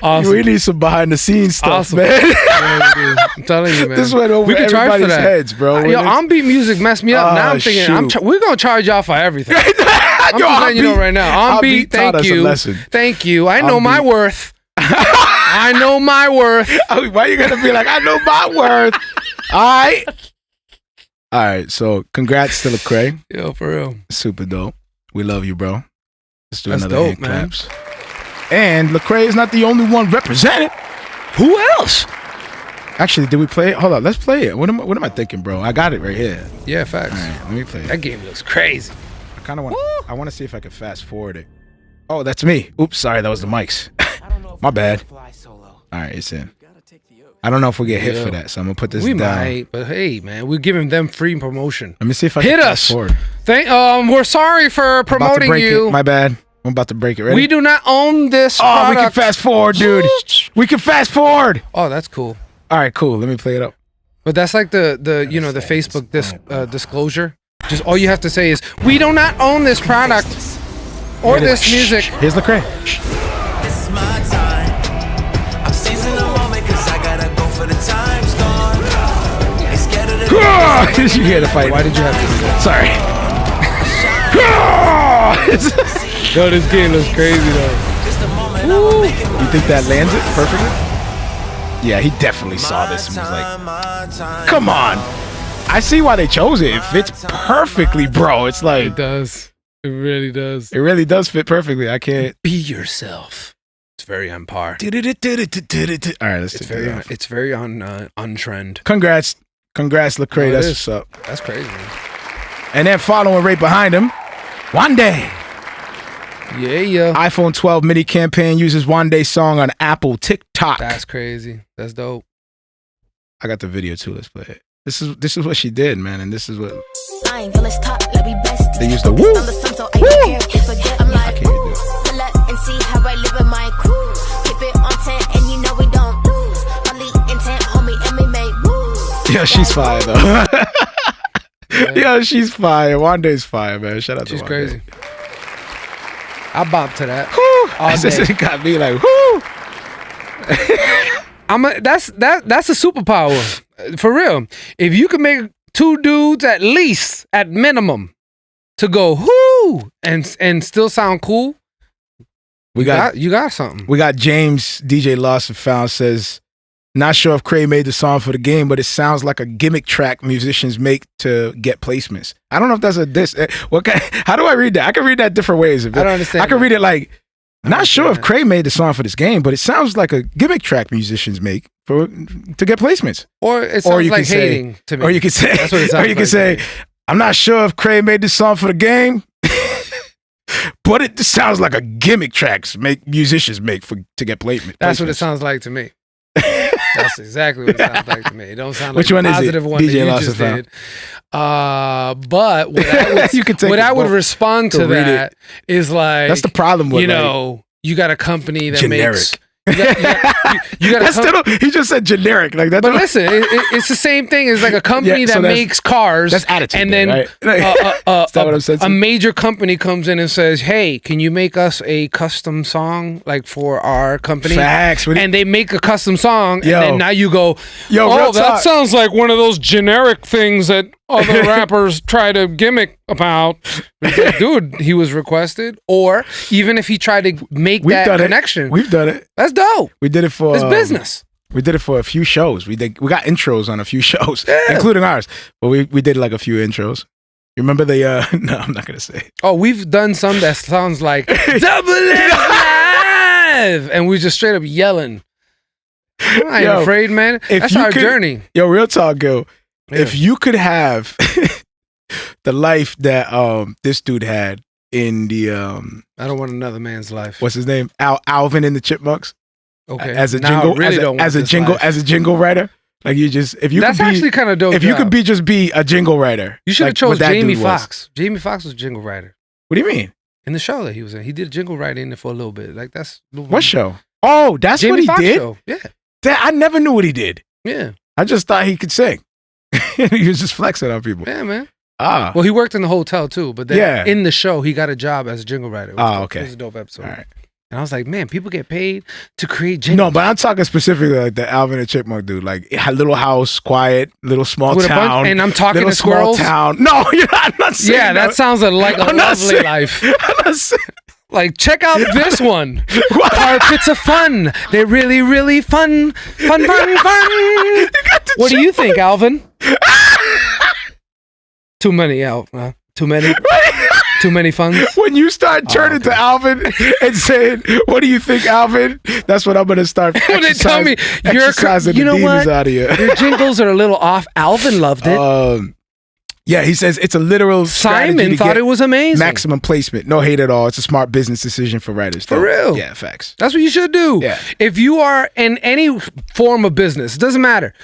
Awesome. We need some behind the scenes stuff, Awesome. man. Yeah, I'm telling you, man. This went over We can charge for everybody's that. heads, bro. Yo, OnBeat Music messed me up. Now I'm thinking shoot. we're gonna charge y'all for everything. I'm Yo, just letting you know OnBeat- right now. OnBeat OnBeat, taught thank us a you. lesson. Thank you. I know my OnBeat. worth. I know my worth. Why you gonna be like, I know my worth? All right. So congrats to Lecrae. Yo, for real. Super dope. We love you, bro. Let's do That's another dope, hand man. claps. And Lecrae is not the only one represented. Who else? Actually, did we play it? Hold on, let's play it. What am I thinking, bro? I got it right here. Yeah, facts. All right, let me play it. That game looks crazy. I kind of want. I want to see if I can fast forward it. Oh, that's me. Oops, sorry, that was the mics. My bad. All right, it's in. I don't know if we get hit for that, so I'm gonna put this We down. might, but hey, man, we're giving them free promotion. Let me see if I Hit can us. fast forward. We're sorry for About to promoting break you. it. My bad. I'm about to break it. Ready? We do not own this Oh, product. we can fast forward, dude. We can fast forward. Oh, that's cool. All right, cool. Let me play it up. But that's like the Facebook disclosure. Just all you have to say is, we do not own this product or this music. Here's Lecrae. This is my time. I'm seizing the moment because I gotta go for the time's gone. Ain't scared of the You hear the fight? Why did you have to do that? Sorry. Yo, this game looks crazy though. Just the moment I'ma make it. You think that lands it perfectly? Yeah, he definitely saw this and was like, My time. come on. I see why they chose it. It fits perfectly, bro. It's It like, does. It really does. it really does fit perfectly. I can't. Be yourself. It's very on par. All right, let's It's take that off. very on trend. Congrats, Lecrae. it That's is. what's up. That's crazy, man. And then following right behind him, Wande. Yeah. iPhone 12 mini campaign uses Wande's song on Apple TikTok. That's crazy. That's dope. I got the video too. Let's play it. This is what she did, man, and this is what I ain't let's talk like we besties. they used to woo. I'm the sun, so I don't care if forget. I'm I like, can't do it. pull up and see how I live with my crew. Keep it on 10 and you know we don't lose. Only intent, homie, and we make moves. Yeah, she's fire though. Yeah, she's fire. Wande's fire, man. Shout out to She's Wande. crazy. I bop to that. Whew. All day. It got me like, whoo. That's a superpower. For real. If you can make two dudes at least, at minimum, to go whoo and still sound cool, We got you got something. we got James DJ Lawson found says, not sure if Cray made the song for the game, but it sounds like a gimmick track musicians make to get placements. I don't know if that's a diss. How do I read that? I can read that different ways. I don't understand I can that. read it like, not sure if that. Cray made the song for this game, but it sounds like a gimmick track musicians make to get placements. Or it Or sounds you like can say- hating to me. Or you could say, That's what it sounds or you could like say, to me. I'm not sure if Cray made this song for the game, but it sounds like a gimmick tracks musicians make to get placement. That's what it placements. sounds like to me. That's exactly what it sounds like to me. It don't sound like Which the one is it? positive one DJ that you Lawson just found. did. But what I would, You can take what it I would both respond to to read that is like, That's the problem with you know, you got a company that generic. makes. You got a That's still, he just said generic. Like that. But listen, it's the same thing as like a company Yeah, so that that's- makes cars. that's attitude And then, then right? Is that what I'm saying? a major company comes in and says, "Hey, can you make us a custom song like for our company?" Facts. And they make a custom song, Yo. and then now you go, Yo, "Oh, real that talk. sounds like one of those generic things that other rappers try to gimmick about." It's like, dude, he was requested, or even if he tried to make We've that done connection, it. We've done it. that's dope. We did it for It's business. We did it for a few shows. We got intros on a few shows, including ours. But we did like a few intros. You remember the? No, I'm not gonna say. Oh, we've done some that sounds like Double X Live, and we just straight up yelling. I ain't Yo, afraid, man. if That's you our could- journey. Yo, real talk, Gil. Yeah. If you could have the life that this dude had in the I don't want another man's life. what's his name? Alvin and the Chipmunks. Okay. As a Now I jingle, really don't want as a this jingle, life. as a jingle writer. Like you just, if you That's could be, actually kind of dope. if you could job. just be a jingle writer, you should have like chose what that Jamie dude was. Foxx. Jamie Foxx was a jingle writer What do you mean? in the show that he was in. He did jingle writing in there for a little bit. Like that's What show? Oh, that's Jamie what he Foxx did. show. Yeah, I never knew what he did. yeah. I just thought he could sing. He was just flexing on people. Yeah, man. Ah. Well, he worked in the hotel too, but then Yeah. in the show, he got a job as a jingle writer. It was dope. Okay. It was a dope episode. All right. And I was like, man, people get paid to create jingles. No, but I'm talking specifically like the Alvin and Chipmunk dude. Like a little house, quiet, little small With a town. bunch- and I'm talking little to squirrels? Small town. No, I'm not saying Yeah, that sounds like a I'm not lovely saying- life. I'm not saying- Like, check out this one. Carpets are fun. They're really, really fun. Fun. What do you think, Alvin? Too many, Alvin. Too many? Too many funds? When you start turning to Alvin and saying, "What do you think, Alvin?" That's what I'm gonna start. When they tell me, exercising you the know demons what? out of you. Your jingles are a little off. Alvin loved it. Yeah, he says it's a literal strategy Simon to thought get it was amazing. maximum placement. No hate at all. It's a smart business decision for writers. For though. real. Yeah, facts. That's what you should do. Yeah. If you are in any form of business, it doesn't matter.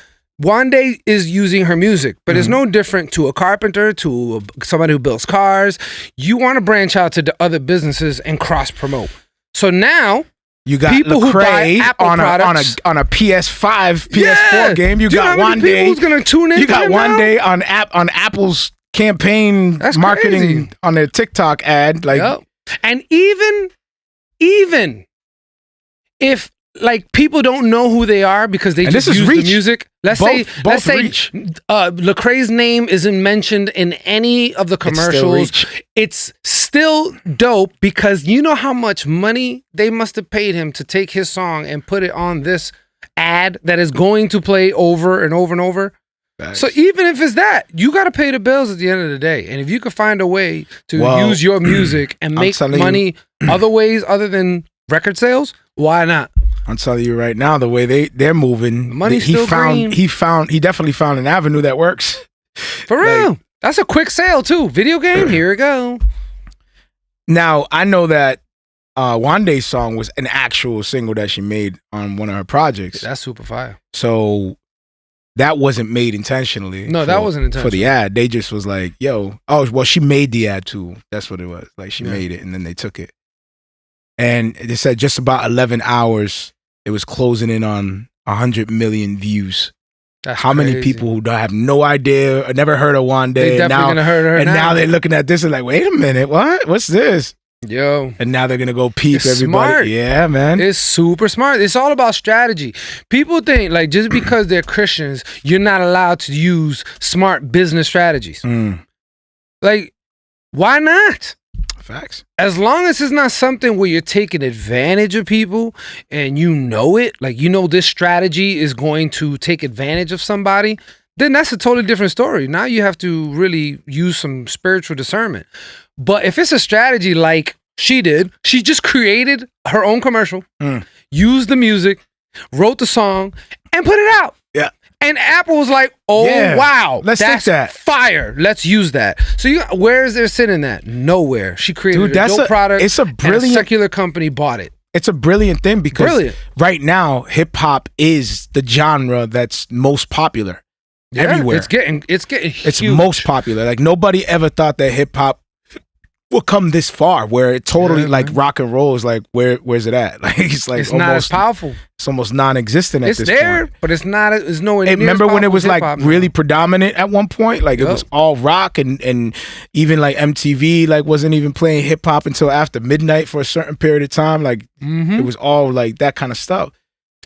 Wande is using her music, but it's no different to a carpenter, to somebody who builds cars. You want to branch out to the other businesses and cross promote. So now You got people who buy Lecrae Apple products on a PS5, PS4 Yeah. game. You Do got know how many people Wande. who's gonna tune in? You to got him one now? day on Apple's campaign That's marketing crazy. on their TikTok ad. Like, Yep. And even if like people don't know who they are because they And just this is use reach. the music. Let's Both say reach. Lecrae's name isn't mentioned in any of the still commercials. reach. It's still dope because you know how much money they must have paid him to take his song and put it on this ad that is going to play over and over and over. Facts. So even if it's that, you got to pay the bills at the end of the day. And if you could find a way to Well, use your music and I'm make telling money other ways other than record sales, why not? I'm telling you right now, the way they're moving, Money's he still found green. he definitely found an avenue that works. For real. That's a quick sale too. Video game, here we go. Now I know that Wande's song was an actual single that she made on one of her projects. That's super fire. So that wasn't made intentionally. No, that wasn't for the ad. They just was like, "Yo, oh, well, she made the ad too." That's what it was. Like she made it, and then they took it. And they said just about 11 hours, it was closing in on 100 million views. That's How many crazy. people who have no idea, or never heard of Wande, They definitely now, gonna heard her and now now. they're looking at this and like, wait a minute, what? What's this? Yo. And now they're gonna go peep It's everybody. smart. Yeah, man. It's super smart. It's all about strategy. People think like just because they're Christians, you're not allowed to use smart business strategies. Like, why not? Facts. As long as it's not something where you're taking advantage of people and you know it, like you know this strategy is going to take advantage of somebody, then that's a totally different story. Now you have to really use some spiritual discernment. But if it's a strategy like she did, she just created her own commercial, used the music, wrote the song, and put it out. Yeah. And Apple was like, "Oh Yeah. wow, Let's take that's that. fire. Let's use that." So where is there sin in that? Nowhere. She created Dude, a that's dope product. it's a and brilliant- secular company bought it. It's a brilliant thing because Brilliant. right now, hip hop is the genre that's most popular everywhere. It's getting It's huge. most popular. Like nobody ever thought that hip hop would come this far, where it totally Yeah, like man. rock and roll is like where's it at? Like it's like It's not as almost powerful. it's almost non-existent at It's this there, point. but it's not. It's nowhere Hey, near. remember as when it powerful was as like hip-hop now. really predominant at one point? Like it Yup. was all rock and even like MTV like wasn't even playing hip hop until after midnight for a certain period of time. Like it was all like that kind of stuff.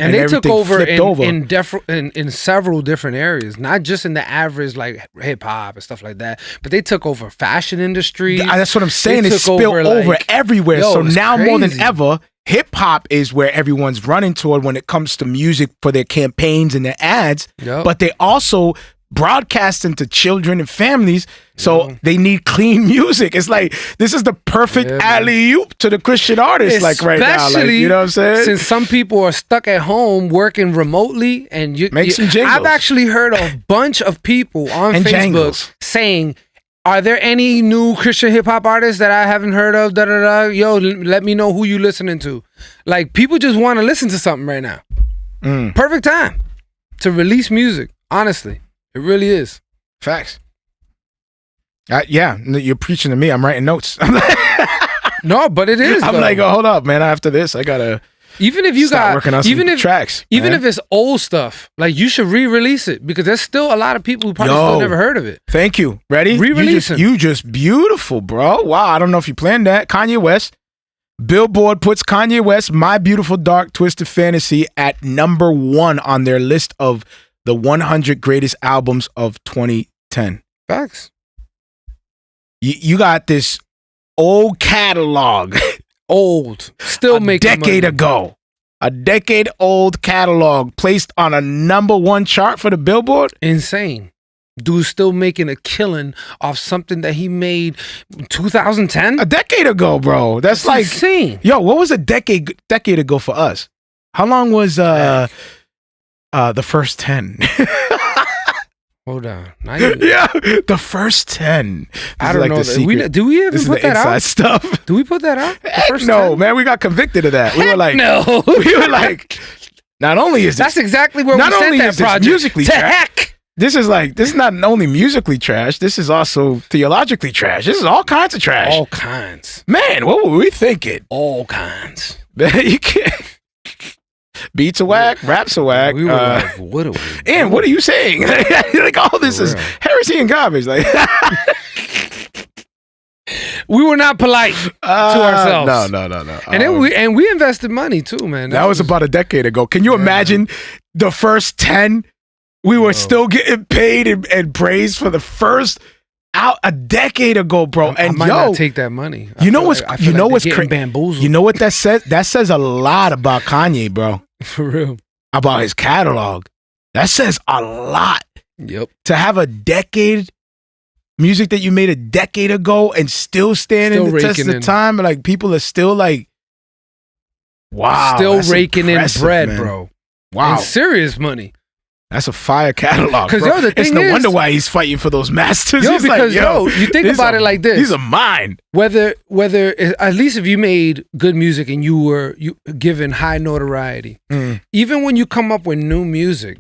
And they took everything over flipped in several different areas, not just in the average like hip hop and stuff like that, but they took over fashion industry. That's what I'm saying. They It took spilled over like- everywhere. Yo, So it's now more than crazy. ever, hip hop is where everyone's running toward when it comes to music for their campaigns and their ads. Yup. But they also broadcasting to children and families, so they need clean music. It's like this is the perfect Yeah, man. alley-oop to the Christian artists, like right now. Like, you know what I'm saying? Since some people are stuck at home working remotely, and Make some jingles. I've actually heard a bunch of people on And Facebook jangles. saying, "Are there any new Christian hip hop artists that I haven't heard of? Da da da. Yo, let me know who you listening to." Like people just want to listen to something right now. Perfect time to release music. Honestly, it really is. Facts. Yeah, you're preaching to me. I'm writing notes. No, but it is. I'm though. like, oh, hold up, man. After this, I gotta Even if you Start working on some tracks. Even man. if it's old stuff, like you should re-release it because there's still a lot of people who probably still never heard of it. Thank you. Ready? Re-release it. You just beautiful, bro. Wow, I don't know if you planned that. Kanye West. Billboard puts Kanye West, My Beautiful Dark Twisted Fantasy at #1 on their list of the 100 greatest albums of 2010. Facts. You got this old catalog. Old. Still making money. decade ago. A decade old catalog placed on a #1 chart for the Billboard. Insane. Dude's still making a killing off something that he made in 2010? A decade ago, bro. That's like insane. Yo, what was a decade ago for us? How long was the first 10? Hold on. Yeah, the first 10. I don't know. Do we ever put that out? Stuff. Do we put that out? Heck no, 10? Man. We got convicted of that. We were like, no. We were like, not only is this, that's exactly where not we only sent is that project. This musically to trash. Heck. This is not only musically trash. This is also theologically trash. This is all kinds of trash. All kinds. Man, what were we thinking? All kinds. You can't. Beats are whack, raps are whack. We were like, what are we doing? And what are you saying? Like all this is heresy and garbage. Like we were not polite to ourselves. No. And we invested money too, man. That was about a decade ago. Can you imagine the first 10? We were still getting paid and praised for the first out a decade ago, bro. I might not take that money. You know what's crazy? Bamboozled. You know what that says? That says a lot about Kanye, bro. For real. About his catalog. That says a lot. Yep. To have a decade music that you made a decade ago and still standing the test of time, like people are still like, wow, still raking in bread, man. Bro. Wow, and serious money. That's a fire catalog. Because the thing it's no wonder why he's fighting for those masters. Yo, he's because like, you think about it like this. These are mine. Whether at least if you made good music and you were given high notoriety, even when you come up with new music,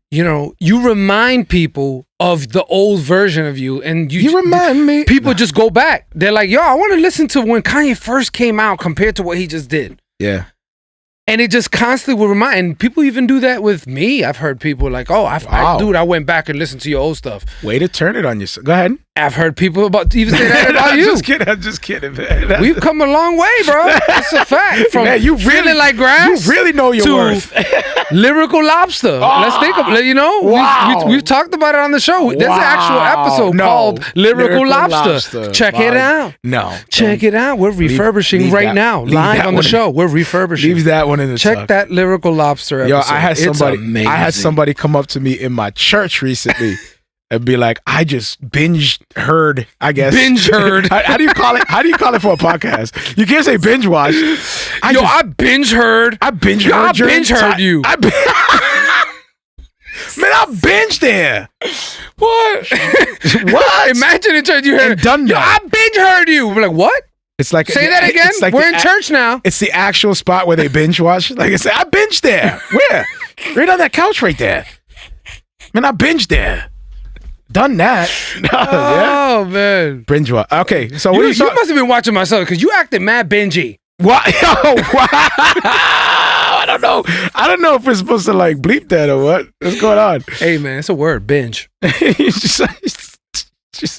you remind people of the old version of you, and you remind me. People just go back. They're like, yo, I want to listen to when Kanye first came out compared to what he just did. Yeah. And it just constantly will remind, and people even do that with me. I've heard people like, oh, I went back and listened to your old stuff. Way to turn it on yourself. Go ahead. I've heard people even say that about you. I'm just kidding, man. We've come a long way, bro. That's a fact. From you feeling like grass, you really know your worth. Lyrical lobster. Let's think of it. Wow. We've talked about it on the show. There's an actual episode called Lyrical Lobster. Check it out. No. Check it out. We're refurbishing right now. Live on the show. We're refurbishing. Leave that one in the Check that Lyrical Lobster episode. Yo, I had somebody come up to me in my church recently and be like, I just binge heard, I guess. Binge heard. How do you call it? How do you call it for a podcast? You can't say binge watch. I binge heard. I binge heard. I binge heard you. Man, I binged there. What? What? Imagine in church you heard. Done that. I binge heard you. We're like, what? It's like say that again. Like we're in church now. It's the actual spot where they binge watch. Like I said, I binged there. Where? Right on that couch right there. Man, I binged there. Done that. Oh man, binge watch. Okay, so you must have been watching myself because you acted mad bingy. What? Wow. I don't know if we're supposed to like bleep that or what. What's going on? Hey man, it's a word, binge.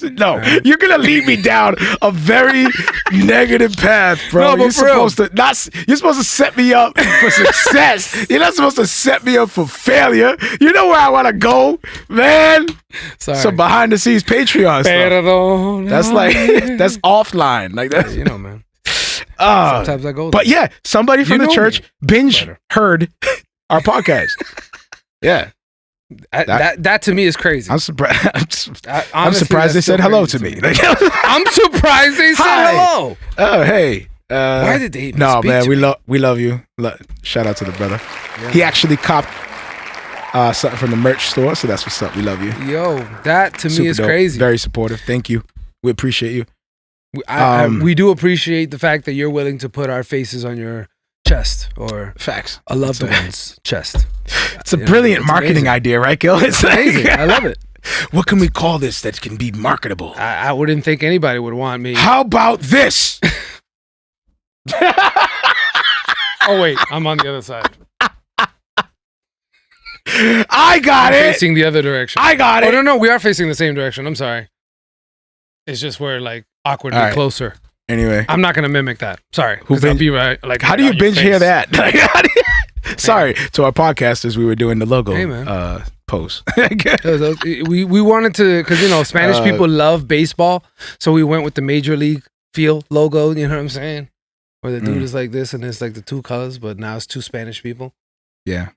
No, you're gonna lead me down a very negative path, bro. No, you're supposed to set me up for success. You're not supposed to set me up for failure. You know where I want to go, man. Sorry. Some behind the scenes Patreon stuff. That's like that's offline, like that. Man. Sometimes I go there. But yeah, somebody from the church binge heard our podcast. Yeah. That to me is crazy. I'm surprised. I'm surprised they said hello to me. I'm surprised they said hello. Oh, hey. Why did they even speak man, to we love you. Shout out to the brother. Yeah. He actually copped something from the merch store, so that's what's up. We love you. Yo, that to me is dope. crazy. Very supportive. Thank you. We appreciate you. We do appreciate the fact that you're willing to put our faces on your chest or facts a loved one's chest. It's a brilliant marketing idea, right, Gil? It's amazing. I love it. What can we call this that can be marketable? I wouldn't think anybody would want me. How about this? Oh wait, I'm on the other side. I got it. Facing the other direction. I got it. Oh no, we are facing the same direction. I'm sorry. It's just we're like awkwardly All right. closer. Anyway, I'm not gonna mimic that. Sorry. Who 'Cause I'll binge- be right. Like, how right do you on your binge hear face. that? Like, sorry to our podcasters, we were doing the logo Hey, man. pose. We wanted to, because you know Spanish people love baseball, so we went with the Major League feel logo. You know what I'm saying? Where the dude is like this, and it's like the two colors, but now it's two Spanish people. Yeah,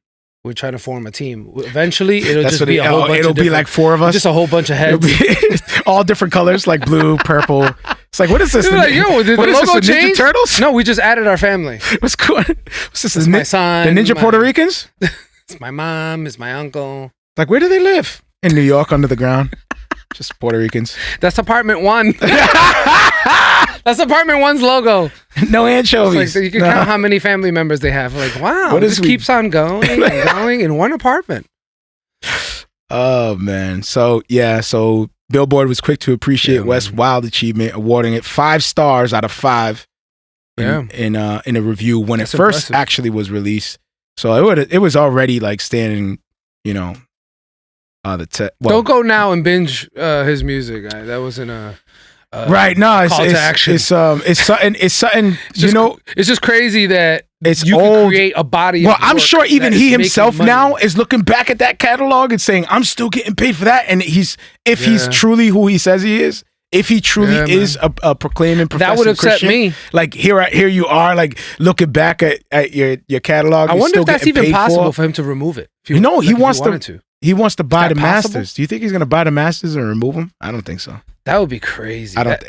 We're trying to form a team. Eventually, it'll that's just what be a whole bunch. it'll of be different- like four of us. just a whole bunch of It'll heads. be all different colors, like blue, purple. It's like, what is this? They're like, yo, did the what is logo this? The Ninja change? Turtles? No, we just added our family. What's going? What's this? It's my son, The Ninja my- Puerto Ricans? It's my mom. It's my uncle. Like, where do they live? In New York, under the ground. Just Puerto Ricans. That's apartment 1. That's apartment 1's logo. No It's anchovies. like, you can No. count how many family members they have. Like, wow, What this is we- keeps on going and going in one apartment. Oh man. So yeah, so Billboard was quick to appreciate Yeah, West's man. wild achievement, awarding it 5 stars out of 5 in a review when That's it first impressive. actually was released. So it was already like standing, you know, Don't go now and binge his music. That wasn't a right. No, call to action. it's something you know. It's just crazy that It's you old. can create a body. Well, of I'm work sure even that is he making himself money. now is looking back at that catalog and saying, "I'm still getting paid for that." And he's Yeah. truly who he says he is, if he truly Yeah, is a proclaiming professing That would upset Christian, me. like here you are, like looking back at your catalog. I you're wonder still if that's getting even paid possible for him to remove it. If You know, he if wants wanted to. He wants to buy that the possible? masters. Do you think he's gonna buy the masters and remove them? I don't think so. That would be crazy. I don't.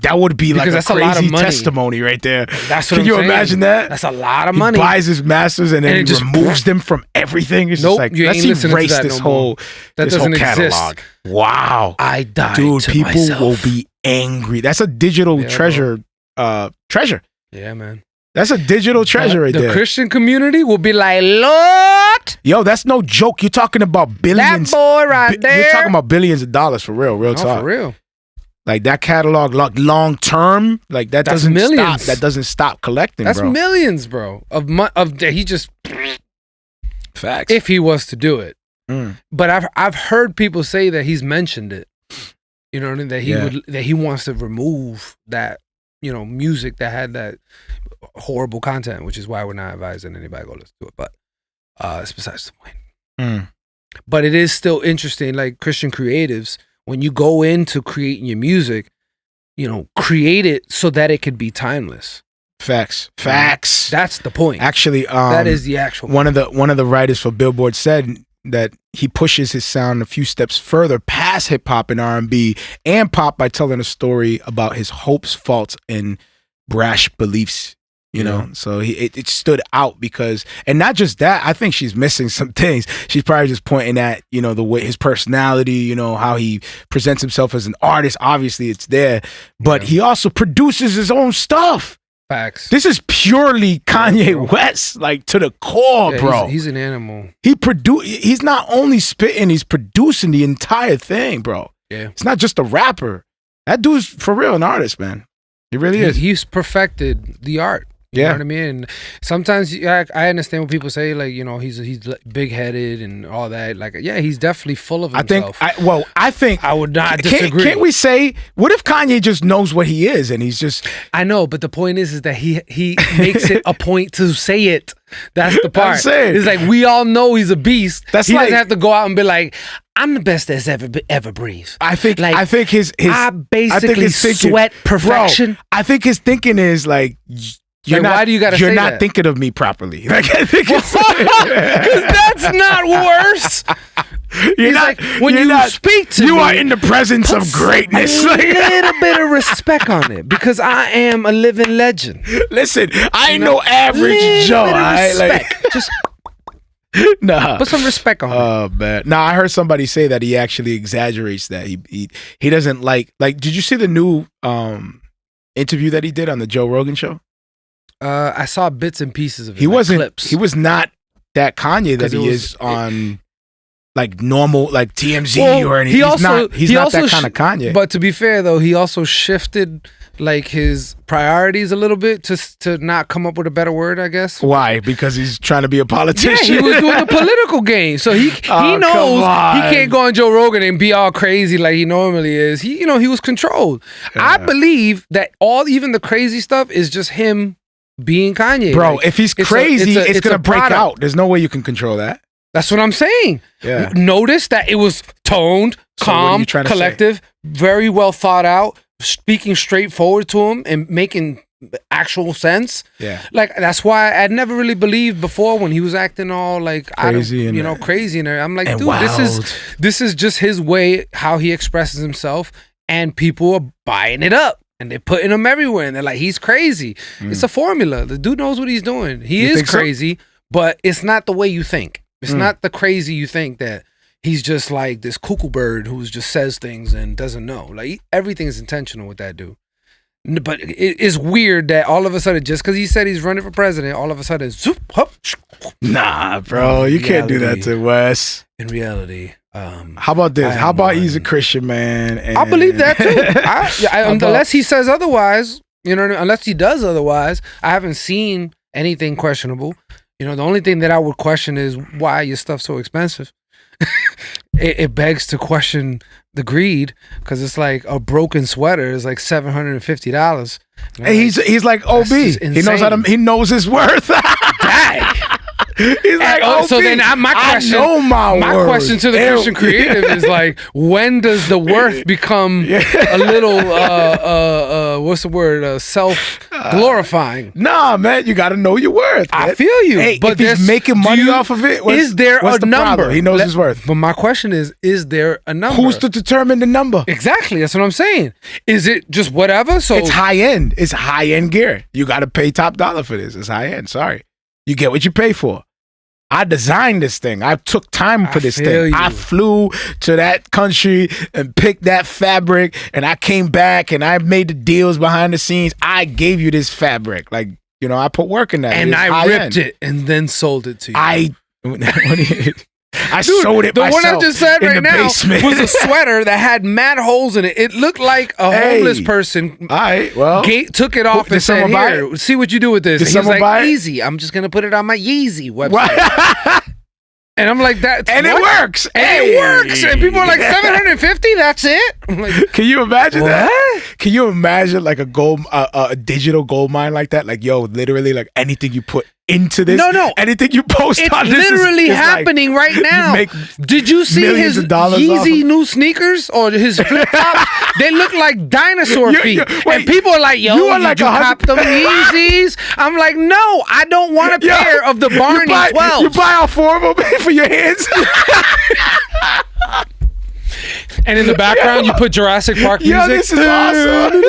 that would be like Because a that's a lot of crazy money. testimony right there. That's what Can I'm you saying. imagine that? That's a lot of He money. buys his masters and then And he it just- removes them from everything. It's Nope, just like you ain't let's listening to erase that this no more. whole That this whole doesn't exist. catalog. Wow, I died, dude, to people myself. will be angry. That's a digital Yeah, treasure. Treasure. Yeah, man. That's a digital treasure right the there. Christian community will be like, Lord, Yo, that's no joke. You're talking about billions. that boy right there. You're talking about billions of dollars for real. Real No, talk. for real. Like that catalog, like long term, like that That's doesn't millions. stop. That doesn't stop collecting, That's bro. millions, bro. Of that he just Facts. if he was to do it. Mm. But I've heard people say that he's mentioned it. You know what I mean? That he Yeah. that he wants to remove that, you know, music that had that horrible content, which is why we're not advising anybody to go listen to it. But it's besides the point. Mm. But it is still interesting, like Christian creatives, when you go into creating your music, you know, create it so that it could be timeless. Facts. That's the point. Actually, that is the actual one of the writers for Billboard said that he pushes his sound a few steps further past hip hop and R&B and pop by telling a story about his hopes, faults, and brash beliefs. You know, so it stood out because, and not just that, I think she's missing some things. She's probably just pointing at, you know, the way his personality, you know, how he presents himself as an artist. Obviously, it's there, but he also produces his own stuff. Facts. This is purely Kanye West, like to the core, Yeah, bro. He's an animal. He's not only spitting, he's producing the entire thing, bro. Yeah. It's not just a rapper. That dude's for real an artist, man. He really is. He's perfected the art. You know what I mean? And sometimes I understand when people say, like, you know, he's big headed and all that. Like, yeah, he's definitely full of himself. I think I would not disagree. Can't we say, what if Kanye just knows what he is and he's just? I know, but the point is that he makes it a point to say it. That's the part. I'm saying. It's like we all know he's a beast. That's he like- doesn't have to go out and be like, I'm the best that's ever breathed. I think his I basically sweat perfection. Bro, I think his thinking is like. Why do you gotta You're say not that? thinking of me properly. Like, I think Because that's not worse. you're not, like, when you're you not- speak to you me, are in the presence of greatness. A little bit of respect on it because I am a living legend. Listen, I ain't no average Joe. Little bit of I like respect. Just nah. put some respect on it. Oh man, nah. I heard somebody say that he actually exaggerates that. He doesn't like. Did you see the new interview that he did on the Joe Rogan show? I saw bits and pieces of it. He like wasn't. clips. He was not that Kanye that 'Cause it he was- is on like normal, like TMZ Well, or anything. He's not that kind of Kanye. But to be fair though, he also shifted like his priorities a little bit to not come up with a better word, I guess. Why? Because he's trying to be a politician. Yeah, he was doing the political game, so he knows he can't go on Joe Rogan and be all crazy like he normally is. He was controlled. I believe that even the crazy stuff is just him being Kanye. Bro, like, if he's crazy, it's gonna break out. There's no way you can control that. That's what I'm saying. Yeah. Notice that it was toned, calm, collective, very well thought out, speaking straightforward to him and making actual sense. Yeah. Like, that's why I'd never really believed before when he was acting all like crazy crazy and I'm like, dude, wild. this is just his way, how he expresses himself, and people are buying it up. And they're putting him everywhere, and they're like, he's crazy. It's a formula. The dude knows what he's doing. He is crazy, but it's not the way you think. It's not the crazy you think that he's just like this cuckoo bird who just says things and doesn't know. Like, everything is intentional with that dude. But it's weird that all of a sudden, just because he said he's running for president, all of a sudden, zoop, hop, nah, bro, you can't do that to Wes. In reality, how about this? How about he's a Christian man? And I believe that too. Unless he says otherwise, unless he does otherwise, I haven't seen anything questionable. The only thing that I would question is why your stuff's so expensive. It begs to question the greed, because it's like a broken sweater is like $750. And he's like OB. He knows his worth. Dang. He's like, so then my question to the Christian creative is like, when does the worth become a little what's the word, self glorifying? Nah, man, you got to know your worth, man. I feel you. Hey, but if he's making money off of it, is there a number? Problem? He knows his worth. But my question is there a number? Who's to determine the number? Exactly, that's what I'm saying. Is it just whatever? So it's high end. It's high end gear. You got to pay top dollar for this. It's high end. Sorry, you get what you pay for. I designed this thing. I took time for this thing. I flew to that country and picked that fabric, and I came back and I made the deals behind the scenes. I gave you this fabric. Like, I put work in that. And I ripped it and then sold it to you. I sold it myself. The one I just said right now basement. was a sweater that had mad holes in it. It looked like a homeless person took it off and said, "Here, see what you do with this." And he's like, "Easy. I'm just gonna put it on my Yeezy website." And I'm like, that, and what? It works. And it works. And people are like, $750. That's it. I'm like, can you imagine that? Can you imagine like a digital gold mine like that? Like, yo, literally, like anything you put into this, anything you post on this, it's literally happening right now. Did you see his Yeezy new sneakers or his flip flops? They look like dinosaur feet. And people are like, yo, did you cop them Yeezys? I'm like, no, I don't want a pair of the Barney 12. You buy all four of them for your hands. And in the background, you put Jurassic Park music. Yo, this is awesome.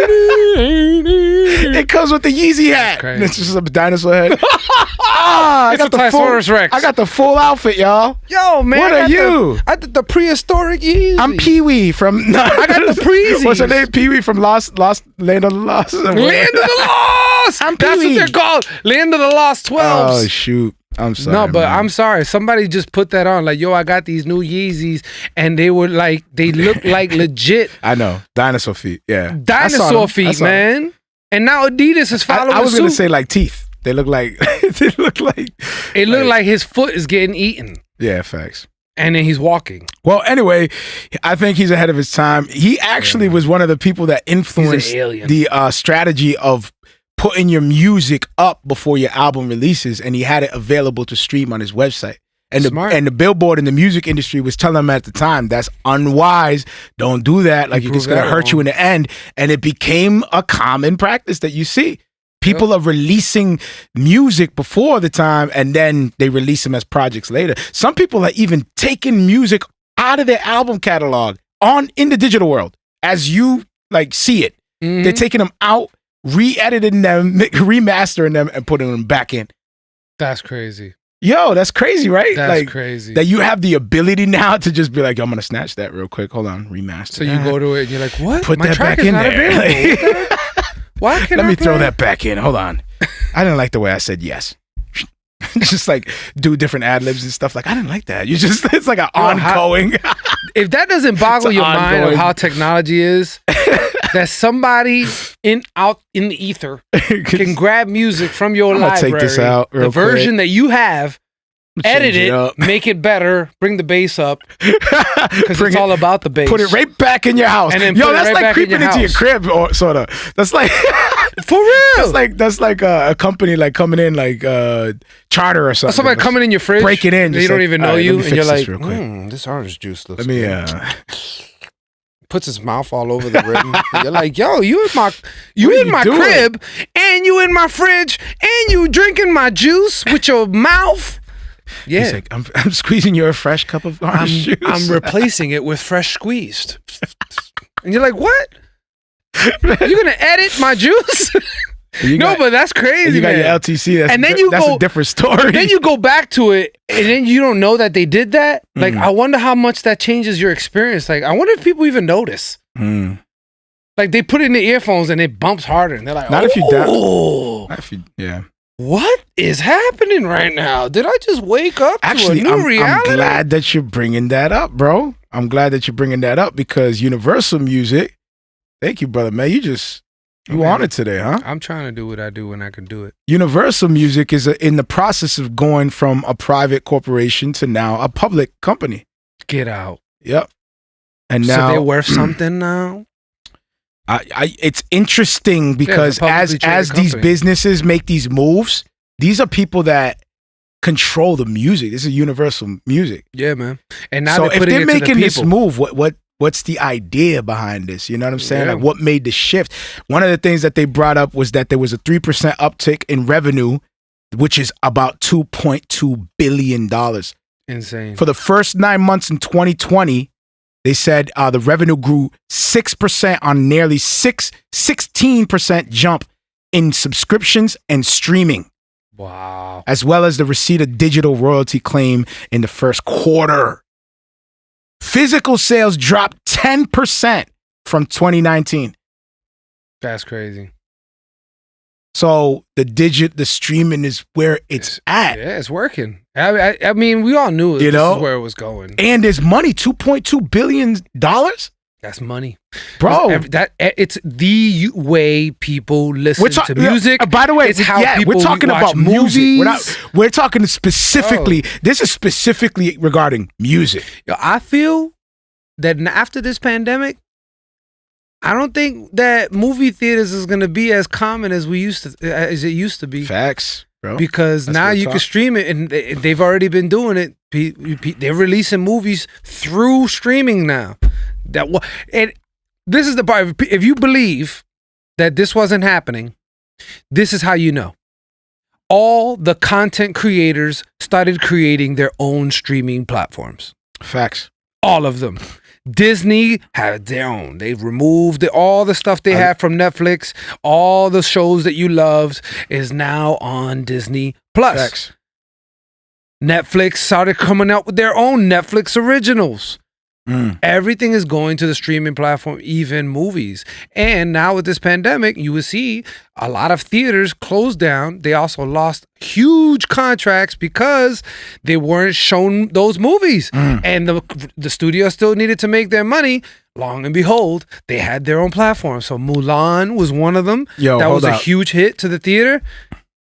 It comes with the Yeezy hat. It's just a dinosaur head. I got the full outfit, y'all. Yo, man. What are you? I did the prehistoric Yeezy. I'm Pee-wee from... I got the Preezies. What's her name? Pee-wee from Land of the Lost. Land of the Lost. I'm That's what they're called. Land of the Lost 12s. Oh, shoot. I'm sorry. No, but man. I'm sorry. Somebody just put that on. Like, yo, I got these new Yeezys, and they were like, they look like legit. I know. Dinosaur feet. Yeah. Dinosaur feet, man. And now Adidas is following suit. I was going to say like teeth. They look like... It looked like his foot is getting eaten. Yeah, facts. And then he's walking. Well, anyway, I think he's ahead of his time. He actually was one of the people that influenced the strategy of putting your music up before your album releases, and he had it available to stream on his website. And the Billboard in the music industry was telling him at the time, that's unwise. Don't do that. Like, it's going to hurt you in the end. And it became a common practice that you see. People are releasing music before the time, and then they release them as projects later. Some people are even taking music out of their album catalog in the digital world as you like see it. Mm-hmm. They're taking them out, re-editing them, remastering them, and putting them back in. That's crazy. Yo, that's crazy, right? That's crazy. That you have the ability now to just be like, I'm going to snatch that real quick. Hold on, remaster. So you go to it and you're like, what? Put that back in there. Why can't Let me throw that back in. Hold on. I didn't like the way I said yes. just like do different ad libs and stuff. Like I didn't like that. It's like an ongoing. If that doesn't boggle your mind of how technology is, that somebody out in the ether can grab music from your library, take this out real the version quick. that you have, edit it, make it better, bring the bass up, because it's all about the bass. Put it right back in your house. And then Yo, put it that's right like back in creeping your into your house. crib, or sort of. That's like For real. that's like a company like coming in like Charter or something. Somebody coming in your fridge, break it in. They just don't like, even all know right, you, let me and you're fix this like, real quick. this orange juice looks Let me good. Puts his mouth all over the rim. You're like, yo, you in my doing? crib, and you in my fridge, and you drinking my juice with your mouth. Yeah, He's like, I'm squeezing your fresh cup of orange juice. I'm replacing it with fresh squeezed. And you're like, what? You're gonna edit my juice? But that's crazy. You got man. your LTC. That's, And then that's a different story. Then you go back to it, and then you don't know that they did that. Like, I wonder how much that changes your experience. Like, I wonder if people even notice. Like, they put it in the earphones, and it bumps harder, and they're like, Not if you oh, Not if you, yeah. what is happening right now? Did I just wake up Actually, to a new I'm reality? glad that you're bringing that up, bro. I'm glad that you're bringing that up because Universal Music. Thank you, brother, man. You on it today, huh? I'm trying to do what I do when I can do it. Universal Music is in the process of going from a private corporation to now a public company. Get out. Yep. And now So they're worth something now? it's interesting because publicly traded as these company. businesses make these moves, these are people that control the music. This is Universal Music. Yeah, man. And now So they're if putting they're it to the making this people. move, what's the idea behind this? You know what I'm saying? Yeah. Like what made the shift? One of the things that they brought up was that there was a 3% uptick in revenue, which is about $2.2 billion. Insane. For the first 9 months in 2020, they said the revenue grew 6% on nearly 16% jump in subscriptions and streaming, Wow. as well as the receipt of digital royalty claim in the first quarter. Physical sales dropped 10% from 2019. That's crazy. So the streaming is where it's at. Yeah, it's working. I mean, we all knew this is where it was going. And there's money, $2.2 billion? That's money. Bro. It's the way people listen to music. By the way, it's how people we're talking watch about movies. music. We're talking specifically, this is specifically regarding music. Yo, I feel that after this pandemic, I don't think that movie theaters is going to be as common as it used to be. Facts, bro. Because That's now real you talk. can stream it, and they've already been doing it. They're releasing movies through streaming now. And this is the part. If you believe that this wasn't happening, this is how you know. All the content creators started creating their own streaming platforms. Facts. All of them. Disney had their own. They've removed all the stuff they had from Netflix. All the shows that you loved is now on Disney Plus. Facts. Netflix started coming out with their own Netflix originals. Everything is going to the streaming platform, even movies. And now with this pandemic, you will see a lot of theaters closed down. They also lost huge contracts because they weren't shown those movies. And the studio still needed to make their money. Long and behold, they had their own platform. So Mulan was one of them. Yo, that was hold a up. huge hit to the theater.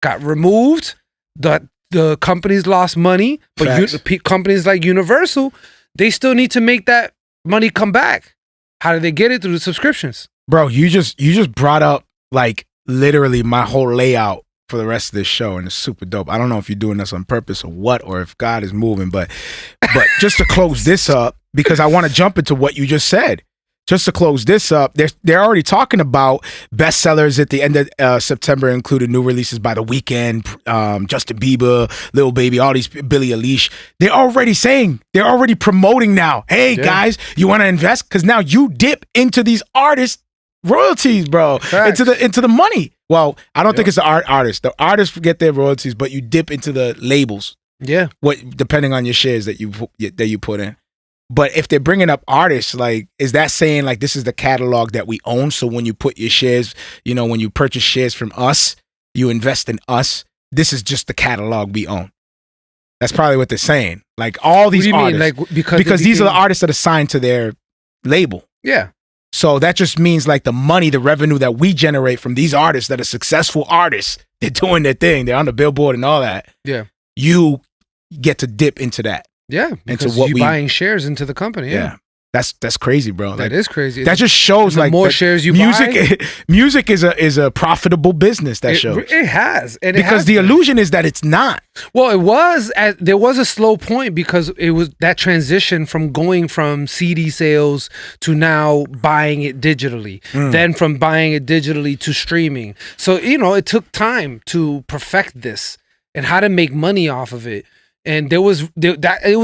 Got removed. The companies lost money. But Facts. companies like Universal, they still need to make that money come back. How do they get it? Through the subscriptions. Bro, you just brought up like literally my whole layout for the rest of this show, and it's super dope. I don't know if you're doing this on purpose or what, or if God is moving, but just to close this up, because I want to jump into what you just said. Just to close this up, they're already talking about bestsellers at the end of September, including new releases by The Weeknd, Justin Bieber, Lil Baby, all these, Billie Eilish. They're already promoting now. Hey, guys, you want to invest? Because now you dip into these artists' royalties, bro. Facts. Into the money. Well, I don't think it's the artists. The artists get their royalties, but you dip into the labels. Yeah. Depending on your shares that you put in. But if they're bringing up artists, like, is that saying like this is the catalog that we own? So when you put your shares, when you purchase shares from us, you invest in us. This is just the catalog we own. That's probably what they're saying. Like all these What do you mean? artists, Like because these are the artists that are signed to their label. Yeah. So that just means like the money, the revenue that we generate from these artists that are successful artists, they're doing their thing, they're on the Billboard and all that. Yeah. You get to dip into that. Yeah. Because you're buying shares into the company. Yeah. That's crazy, bro. That is crazy. That just shows the like more shares you buy. Music is a profitable business. That it, shows it has, and because the illusion is that it's not. Well, it was. There was a slow point because it was that transition from going from CD sales to now buying it digitally, then from buying it digitally to streaming. So it took time to perfect this and how to make money off of it. And it was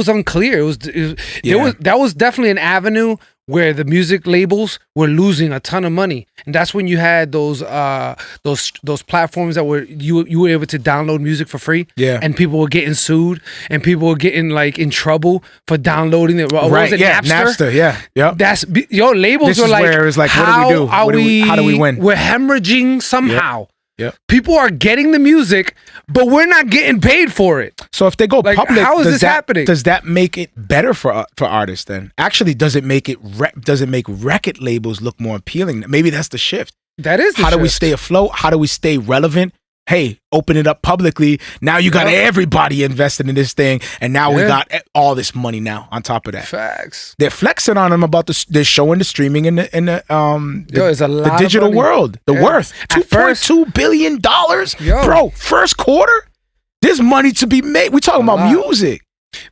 unclear. That was definitely an avenue where the music labels were losing a ton of money, and that's when you had those platforms that were you were able to download music for free. Yeah, and people were getting sued, and people were getting like in trouble for downloading it. Right? Napster. Yeah. That's labels this were is like, where it was like, what do we do? How do we win? We're hemorrhaging somehow. Yep. Yep. People are getting the music, but we're not getting paid for it. So if they go public, how is this happening? Does that make it better for artists then? Actually, does it make record labels look more appealing? Maybe that's the shift. That is the How shift. do we stay afloat? How do we stay relevant? Hey, open it up publicly. Now you got everybody invested in this thing, and now we got all this money now on top of that. Facts. They're flexing on them about they're showing the streaming in the digital world. The worth $2.2 billion, bro. First quarter, there's money to be made. We talking about music,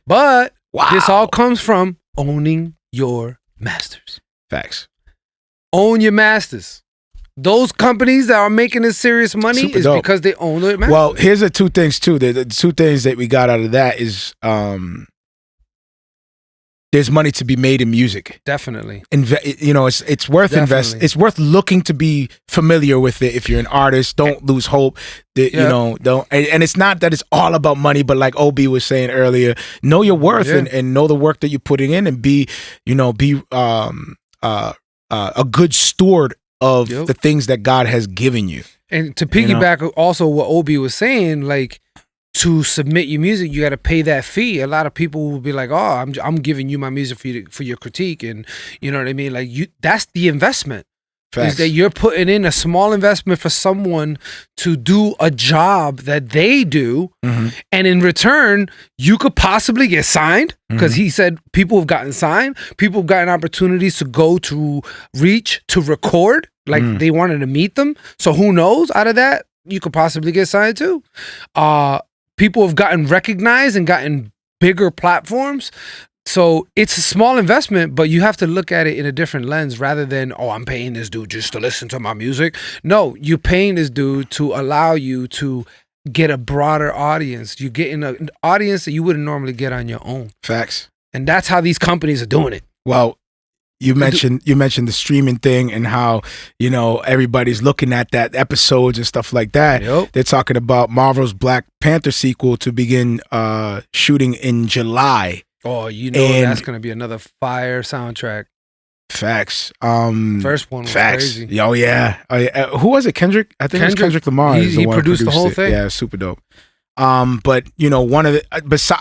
but this all comes from owning your masters. Facts. Own your masters. Those companies that are making this serious money Super is dope. because they own their masters. Well, here's the two things too. The two things that we got out of that is there's money to be made in music. Definitely. It's worth investing. It's worth looking to be familiar with it. If you're an artist, don't lose hope. Don't. And it's not that it's all about money, but like Obi was saying earlier, know your worth and know the work that you're putting in, and be a good steward of the things that God has given you. And to piggyback also what Obi was saying, like, to submit your music, you got to pay that fee. A lot of people will be like, "Oh, I'm giving you my music for your critique," and you know what I mean. Like, that's the investment. Facts. Is that you're putting in a small investment for someone to do a job that they do, and in return, you could possibly get signed, because he said people have gotten signed, people have gotten opportunities to go to reach to record, like they wanted to meet them. So who knows? Out of that, you could possibly get signed too. People have gotten recognized and gotten bigger platforms. So it's a small investment, but you have to look at it in a different lens rather than, oh, I'm paying this dude just to listen to my music. No, you're paying this dude to allow you to get a broader audience. You're getting an audience that you wouldn't normally get on your own. Facts. And that's how these companies are doing it. Well, you mentioned the streaming thing and how, everybody's looking at that episodes and stuff like that. Yep. They're talking about Marvel's Black Panther sequel to begin shooting in July. Oh, that's going to be another fire soundtrack. Facts. First one was crazy. Oh yeah. Who was it? Kendrick? I think it was Kendrick Lamar. He produced the whole thing. Yeah, super dope. But one of the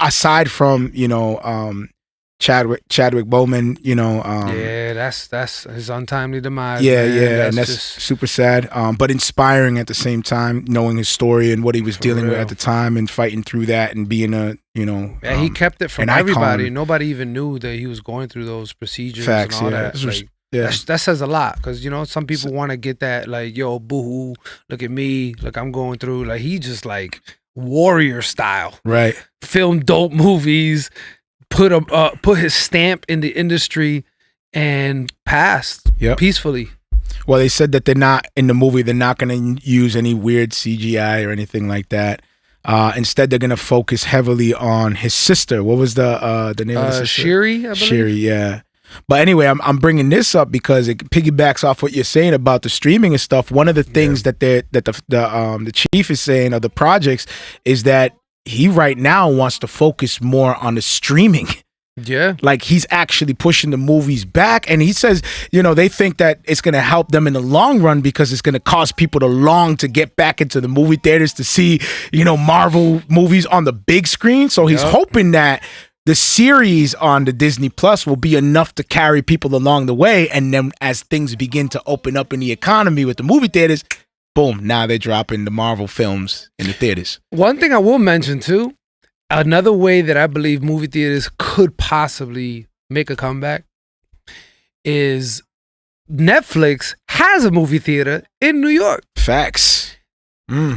aside from Chadwick Boseman, that's his untimely demise. And that's just super sad. But inspiring at the same time, knowing his story and what he was dealing with at the time and fighting through that and being he kept it from everybody. Nobody even knew that he was going through those procedures. Facts, and all that. That says a lot, because some people want to get that, like, yo, boo-hoo, look at me, look, I'm going through. Like, he just like warrior style, right? Film dope movies, put his stamp in the industry, and passed peacefully. Well, they said that they're not in the movie. They're not going to use any weird CGI or anything like that. Instead, they're going to focus heavily on his sister. What was the name of the sister? Shiri, I believe. Shiri, yeah. But anyway, I'm bringing this up because it piggybacks off what you're saying about the streaming and stuff. One of the things that the chief is saying of the projects is that he right now wants to focus more on the streaming Yeah. Like he's actually pushing the movies back. And he says, they think that it's going to help them in the long run because it's going to cause people to long to get back into the movie theaters to see, Marvel movies on the big screen. So he's hoping that the series on the Disney Plus will be enough to carry people along the way. And then as things begin to open up in the economy with the movie theaters, boom, now they're dropping the Marvel films in the theaters. One thing I will mention too, another way that I believe movie theaters could possibly make a comeback is Netflix has a movie theater in New York. Facts.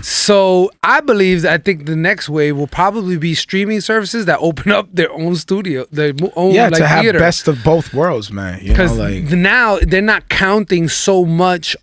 So I think the next wave will probably be streaming services that open up their own studio, their own to have theater. best of both worlds, man. Because now they're not counting so much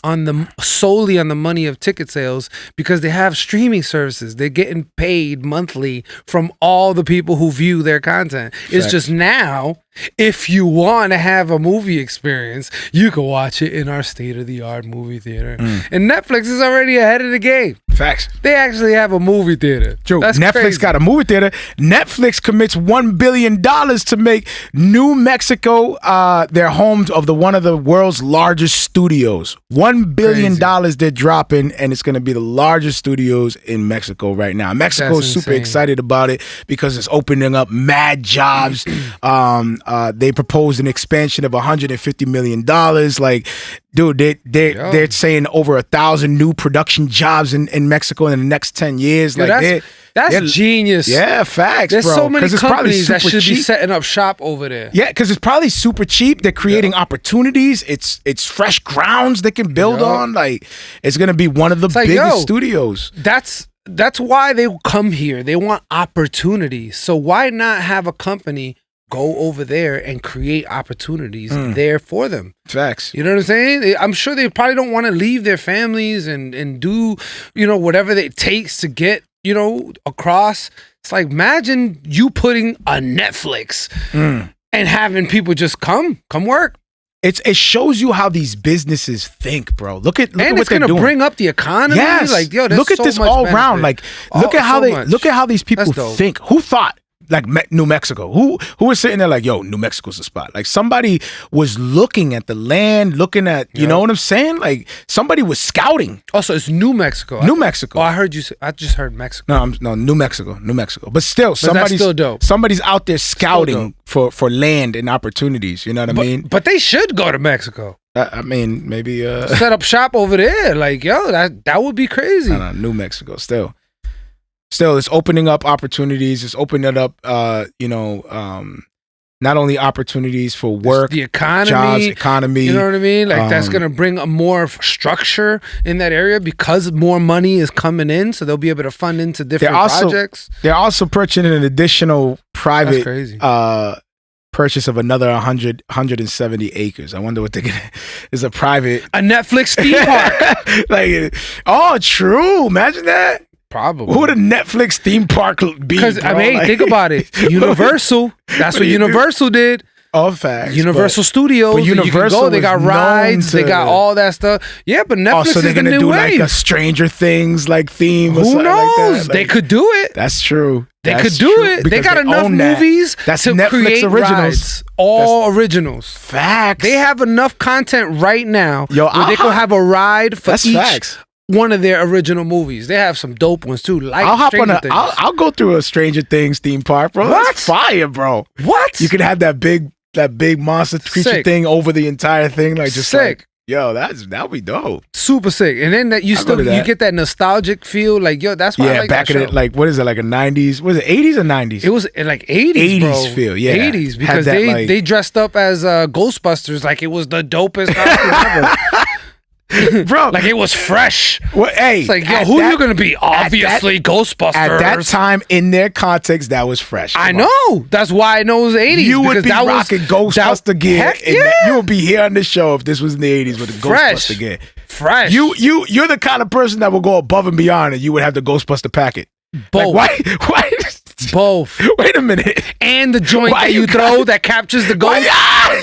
solely on the money of ticket sales because they have streaming services. They're getting paid monthly from all the people who view their content. It's just now, if you want to have a movie experience, you can watch it in our state-of-the-art movie theater. And Netflix is already ahead of the game. Facts. They actually have a movie theater. True. That's Netflix crazy. got a movie theater. Netflix commits $1 billion to make New Mexico their home of one of the world's largest studios. $1 billion they're dropping, and it's going to be the largest studios in Mexico right now. Mexico is super excited about it because it's opening up mad jobs. They proposed an expansion of $150 million. Like, dude, they're saying over 1,000 new production jobs in Mexico in the next 10 years. Yo, Like that's genius. Yeah, facts, There's bro. so many It's companies that should cheap. be setting up shop over there. Yeah, because it's probably super cheap. They're creating opportunities. It's fresh grounds they can build on. Like, it's gonna be one of the biggest studios. That's why they come here. They want opportunities. So why not have a company go over there and create opportunities there for them? Facts. You know what I'm saying? I'm sure they probably don't want to leave their families and do, whatever it takes to get, across. It's like, imagine you putting a Netflix and having people just come work. It shows you how these businesses think, bro. Look at what they're doing. And it's gonna bring up the economy. Yes. Like, yo, there's look at so this much all benefit. around. Like, look at how these people That's dope. think. Who thought? Like New Mexico, who was sitting there like, yo, New Mexico's the spot. Like, somebody was looking at the land, looking at, you know what I'm saying? Like, somebody was scouting. Also, it's New Mexico. New Mexico. Oh, I just heard Mexico. No, New Mexico. But still, that's still dope. Somebody's out there scouting for land and opportunities. You know what I mean? But they should go to Mexico. I mean, maybe set up shop over there. Like, yo, that would be crazy. No, New Mexico. Still, it's opening up opportunities. It's opening up, not only opportunities for work, the economy, jobs, economy. You know what I mean? Like, that's going to bring a more structure in that area because more money is coming in. So they'll be able to fund into different projects. They're also purchasing an additional private purchase of another 170 acres. I wonder what they're going to... It's a Netflix theme park. Like, oh, true. Imagine that. Probably. What would a Netflix theme park be? Because, think about it. Universal. That's what Universal did. All facts. Universal Studios. But Universal, they got rides. They got all that stuff. Yeah, but Netflix is the new do wave. Like a Stranger Things like theme. Who knows? Like that. They could do it. That's true. They could do it. They got enough movies That's to Netflix create originals. Rides. All originals. Facts. They have enough content right now where they could have a ride for each facts. one of their original movies. They have some dope ones too. Like I'll hop on Things. I'll go through a Stranger Things theme park, bro. What? That's fire, bro. What? You can have that big monster creature thing over the entire thing, like just sick. Like, yo, that'd be dope. Super sick. And then you get that nostalgic feel. Like, yo, that's why I like back that in show. it, like, what is it, like a 90s? Was it 80s or 90s? It was like 80s, 80s bro. feel, yeah. 80s, because Had that, they dressed up as Ghostbusters like it was the dopest costume ever. Bro, like it was fresh. Well, hey, it's like, yo, who are you gonna be? Obviously, Ghostbusters. At that time, in their context, that was fresh. I know. That's why I know it was 80s. You would be rocking Ghostbuster gear. You would be here on the show if this was in the 80s with the Ghostbuster gear. Fresh. You're the kind of person that will go above and beyond, and you would have the Ghostbuster packet. Both. Like, why? Both. Wait a minute. And the joint that you throw that captures the ghost.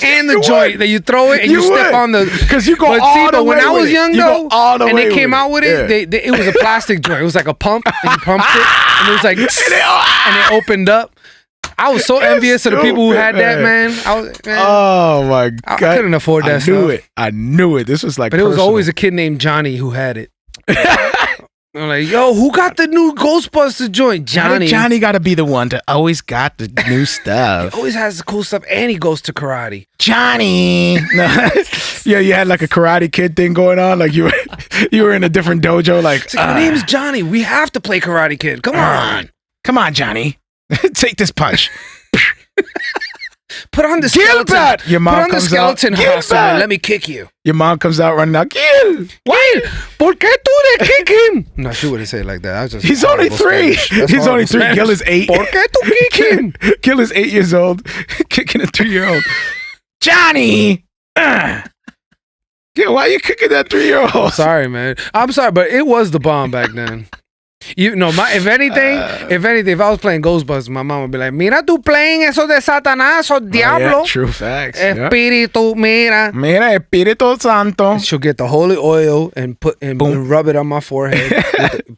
And the joint that you throw it and you step on the. Because you go all the way. When I was young though, and they came out with it, yeah. it was a plastic joint. It was like a pump, and you pumped it, and it was like, and it opened up. I was so envious of the people who had that, man. Oh my God. I couldn't afford that stuff. I knew it. This was like But it was always a kid named Johnny who had it. I'm like, yo, who got the new Ghostbusters joint? Johnny. Johnny got to be the one to always got the new stuff. He always has the cool stuff, and he goes to karate. Johnny. No. Yeah, you had like a Karate Kid thing going on. Like you were in a different dojo. Like, my name's Johnny. We have to play Karate Kid. Come on. Come on, Johnny. Take this punch. Put on the skeleton. Your mom Put on the comes skeleton out. hustle and let me kick you. Your mom comes out running out. Gil! Why? ¿Por qué tú le kick him? No, she wouldn't say it like that. I was just He's only 3. He's only 3. Gil is 8. ¿Por qué tú kick him? Gil is 8 years old, kicking a 3-year-old. Johnny! Gil, why are you kicking that 3-year-old? Sorry, man. I'm sorry, but it was the bomb back then. You know, if anything, if I was playing Ghostbusters, my mom would be like, "Mira, tú playing eso de Satanás o diablo." Yeah, true facts. Espíritu, mira. Mira, Espíritu Santo. She'll get the holy oil and rub it on my forehead.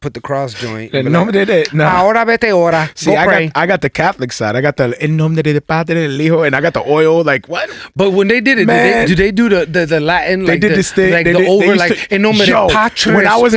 Put the cross joint. El nombre de no. Ahora vete ora. See, I got the Catholic side. I got the El nombre del Padre del Hijo, and I got the oil. Like what? But when they did it, do they do the Latin? They did this thing. Like the over, like in nombre de Patria. When I was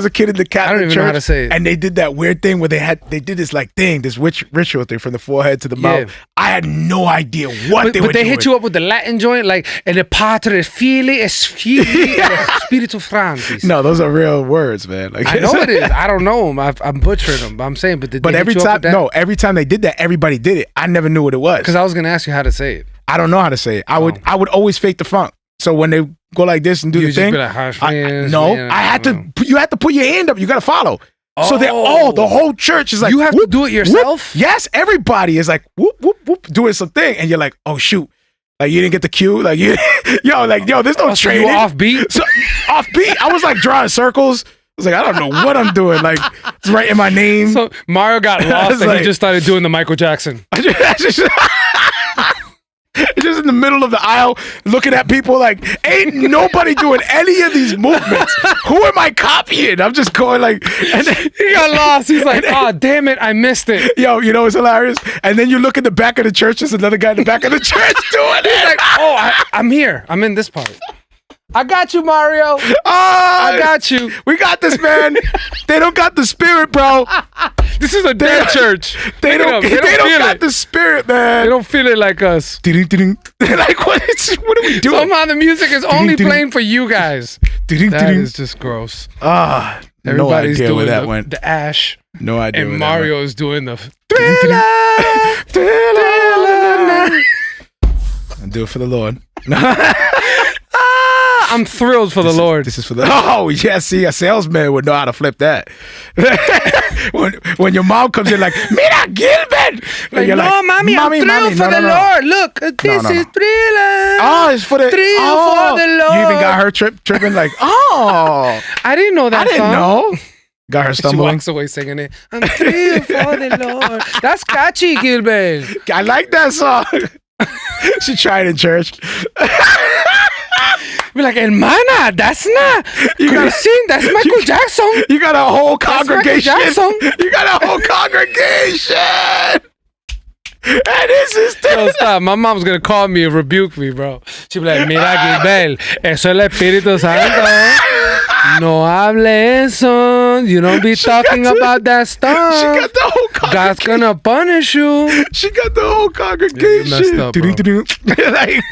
a kid in the Catholic I don't even church, know how to say it. And they did that weird thing where they did this like thing, this ritual thing from the forehead to the mouth. I had no idea what they were doing. But they hit you up with the Latin joint, like and the Padre Fili Spiritu Francis. No, those are real words, man. Like, I know it is. I don't know them. I'm butchering them. But I'm saying, but every time they did that, everybody did it. I never knew what it was. Because I was gonna ask you how to say it. I don't know how to say it. I would always fake the funk. So when they go like this and do the thing, be like, "Hi, friends." I had to. You had to put your hand up. You got to follow. So they're the whole church is like, you have to do it yourself. Whoop. Yes, everybody is like whoop whoop whoop doing something, and you're like, oh shoot, like you didn't get the cue, like you, there's no training. So you off beat. So off beat, I was like drawing circles. I was like, I don't know what I'm doing. Like it's writing my name. So Mario got lost and he just started doing the Michael Jackson. Just in the middle of the aisle, looking at people like, ain't nobody doing any of these movements. Who am I copying? I'm just going like, and then, he got lost. He's like, oh, damn it, I missed it. Yo, you know what's hilarious? And then you look at the back of the church, there's another guy in the back of the church doing it. He's like, oh, I'm here. I'm in this part. I got you, Mario. I got you. We got this, man. They don't got the spirit, bro. This is a dead church. They don't got the spirit, man. They don't feel it like us. They're like, what are we doing? Somehow the music is only playing for you guys. That is just gross. Everybody's no idea doing where that went. The ash. No idea. And Mario is doing the I'll do it for the Lord. I'm thrilled for the Lord. This is for the. Oh yes, see, a salesman would know how to flip that. when your mom comes in like, "Mira, Gilbert," like, no, like, mommy, I'm thrilled for the Lord. Look, this is Thriller. Oh, it's for the thrill for the Lord. You even got her tripping like, oh, I didn't know that. I didn't know. Got her stumbling. She walks away singing it. I'm thrilled for the Lord. That's catchy, Gilbert. I like that song. She tried in church. Be like, hermana, that's not Christine, that's Michael Jackson. You got a whole congregation. You got a whole congregation. And this is Yo, stop. My mom's gonna call me and rebuke me, bro. She'll be like, mira, Gilbert, eso es el Espíritu Santo. No hable eso. You don't be talking about that stuff. She got the whole congregation. God's gonna punish you. She got the whole congregation. Messed up, bro. Like,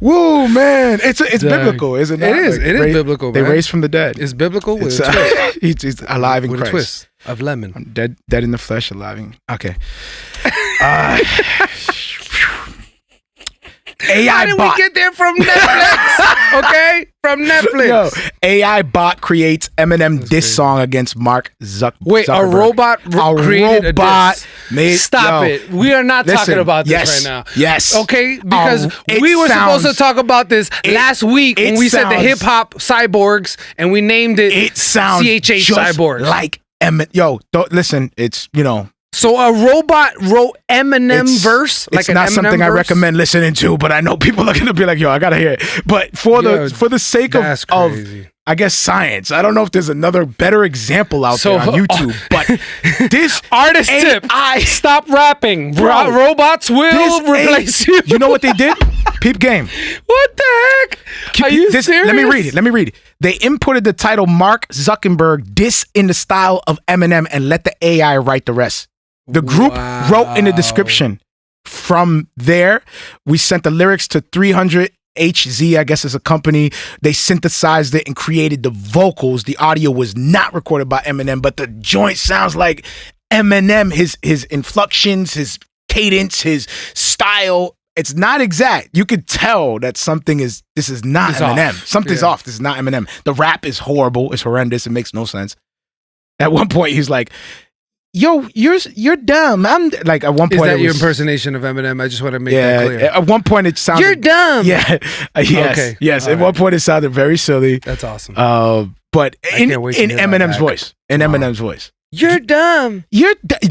whoa, man! It's biblical, is it not? It is biblical. They man. raised from the dead. It's biblical with a twist. He's alive in with Christ. A twist of lemon. I'm dead in the flesh, alive in. Okay. AI How did bot. we get there from Netflix? Okay, from Netflix. Yo, AI bot creates Eminem diss song against Mark Zuckerberg. Wait, a robot created a diss. Stop it. We are not talking about this right now. Yes. Okay, because we were supposed to talk about this last week when we said the hip hop cyborgs and we named it. It sounds CHH just cyborgs. like Eminem. Yo, don't listen. It's So a robot wrote Eminem verse? It's an not Eminem something I verse? recommend listening to, but I know people are gonna be like, yo, I gotta hear it. But for the sake that's of crazy. I guess science, I don't know if there's another better example out there on YouTube, but this Artist tip. Stop rapping. Bro, Robots will replace you. You know what they did? Peep game. What the heck? Are you serious? Let me read it. They inputted the title Mark Zuckerberg diss in the style of Eminem and let the AI write the rest. The group wrote in the description. From there, we sent the lyrics to 300 HZ, I guess is a company. They synthesized it and created the vocals. The audio was not recorded by Eminem, but the joint sounds like Eminem, his inflections, his cadence, his style. It's not exact. You could tell that this is not Eminem. Off. Something's off. This is not Eminem. The rap is horrible. It's horrendous. It makes no sense. At one point, he's like, yo, you're dumb. I'm like, at one point, is that your impersonation of Eminem? I just want to make that clear. At one point, it sounded, you're dumb. Yeah. Yes. At one point, it sounded very silly. That's awesome. But in Eminem's voice. Eminem's voice. You're dumb.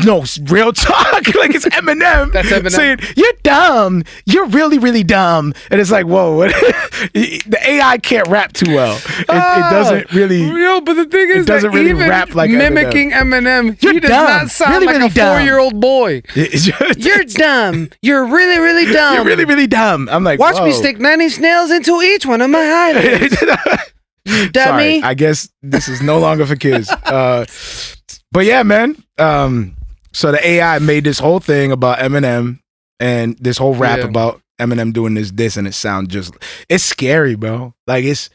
No, real talk. Like it's Eminem. That's Eminem saying, you're dumb. You're really, really dumb. And it's like, whoa. The AI can't rap too well. It doesn't really. Yo, but the thing is, it doesn't really rap like mimicking Eminem. You're He does dumb. not sound really, like really a 4-year-old boy. You're dumb. You're really, really dumb. You're really, really dumb. I'm like, watch me stick 9 inch nails into each one of my eyelids. You dummy. Sorry, I guess this is no longer for kids. But yeah, man. So the AI made this whole thing about Eminem and this whole rap about Eminem doing this, and it sounds it's scary, bro. Like his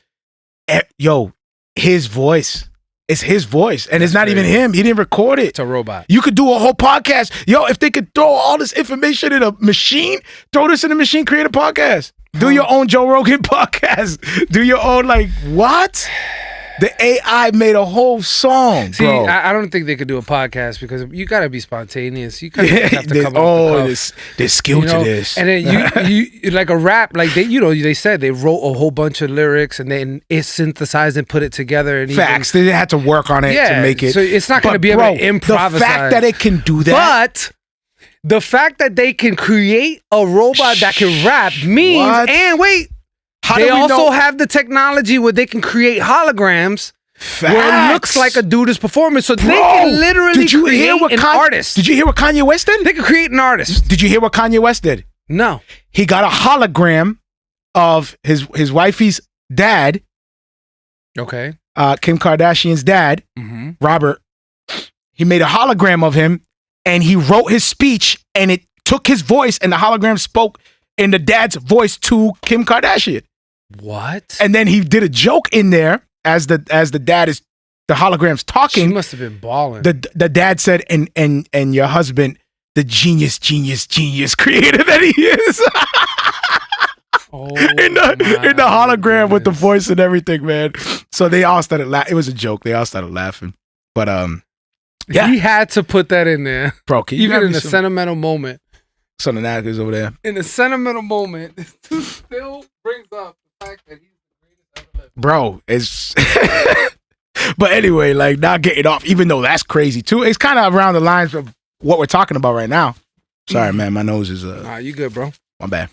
voice. It's his voice, and it's not even him. He didn't record it. It's a robot. You could do a whole podcast. Yo, if they could throw all this information in a machine, throw this in a machine, create a podcast. Do your own Joe Rogan podcast. Do your own, like, what? The AI made a whole song, bro. See, I don't think they could do a podcast because you got to be spontaneous. You kind of have to come up with the there's skill to this. And then you like a rap, like they said they wrote a whole bunch of lyrics and then it synthesized and put it together. And Facts. They had to work on it to make it. So it's not going to be able to improvise. The fact that it can do that. But the fact that they can create a robot that can rap means, and wait, they also have the technology where they can create holograms where it looks like a dude is performing. So they can literally create an artist. Did you hear what Kanye West did? They can create an artist. Did you hear what Kanye West did? No. He got a hologram of his wifey's dad. Okay. Kim Kardashian's dad, Robert. He made a hologram of him and he wrote his speech and it took his voice and the hologram spoke in the dad's voice to Kim Kardashian. What? And then he did a joke in there as the dad is the hologram's talking. She must have been balling. The dad said, and your husband, the genius creator that he is. in the hologram with the voice and everything, man. So they all started laughing. It was a joke. They all started laughing. But yeah, he had to put that in there, bro. Even in a sentimental moment. Some of that is over there. In a sentimental moment, this dude still brings up the fact that he's the greatest ever lived. Bro, it's. But anyway, like not getting off, even though that's crazy too. It's kind of around the lines of what we're talking about right now. Sorry, man, my nose is. Nah, you good, bro? My bad.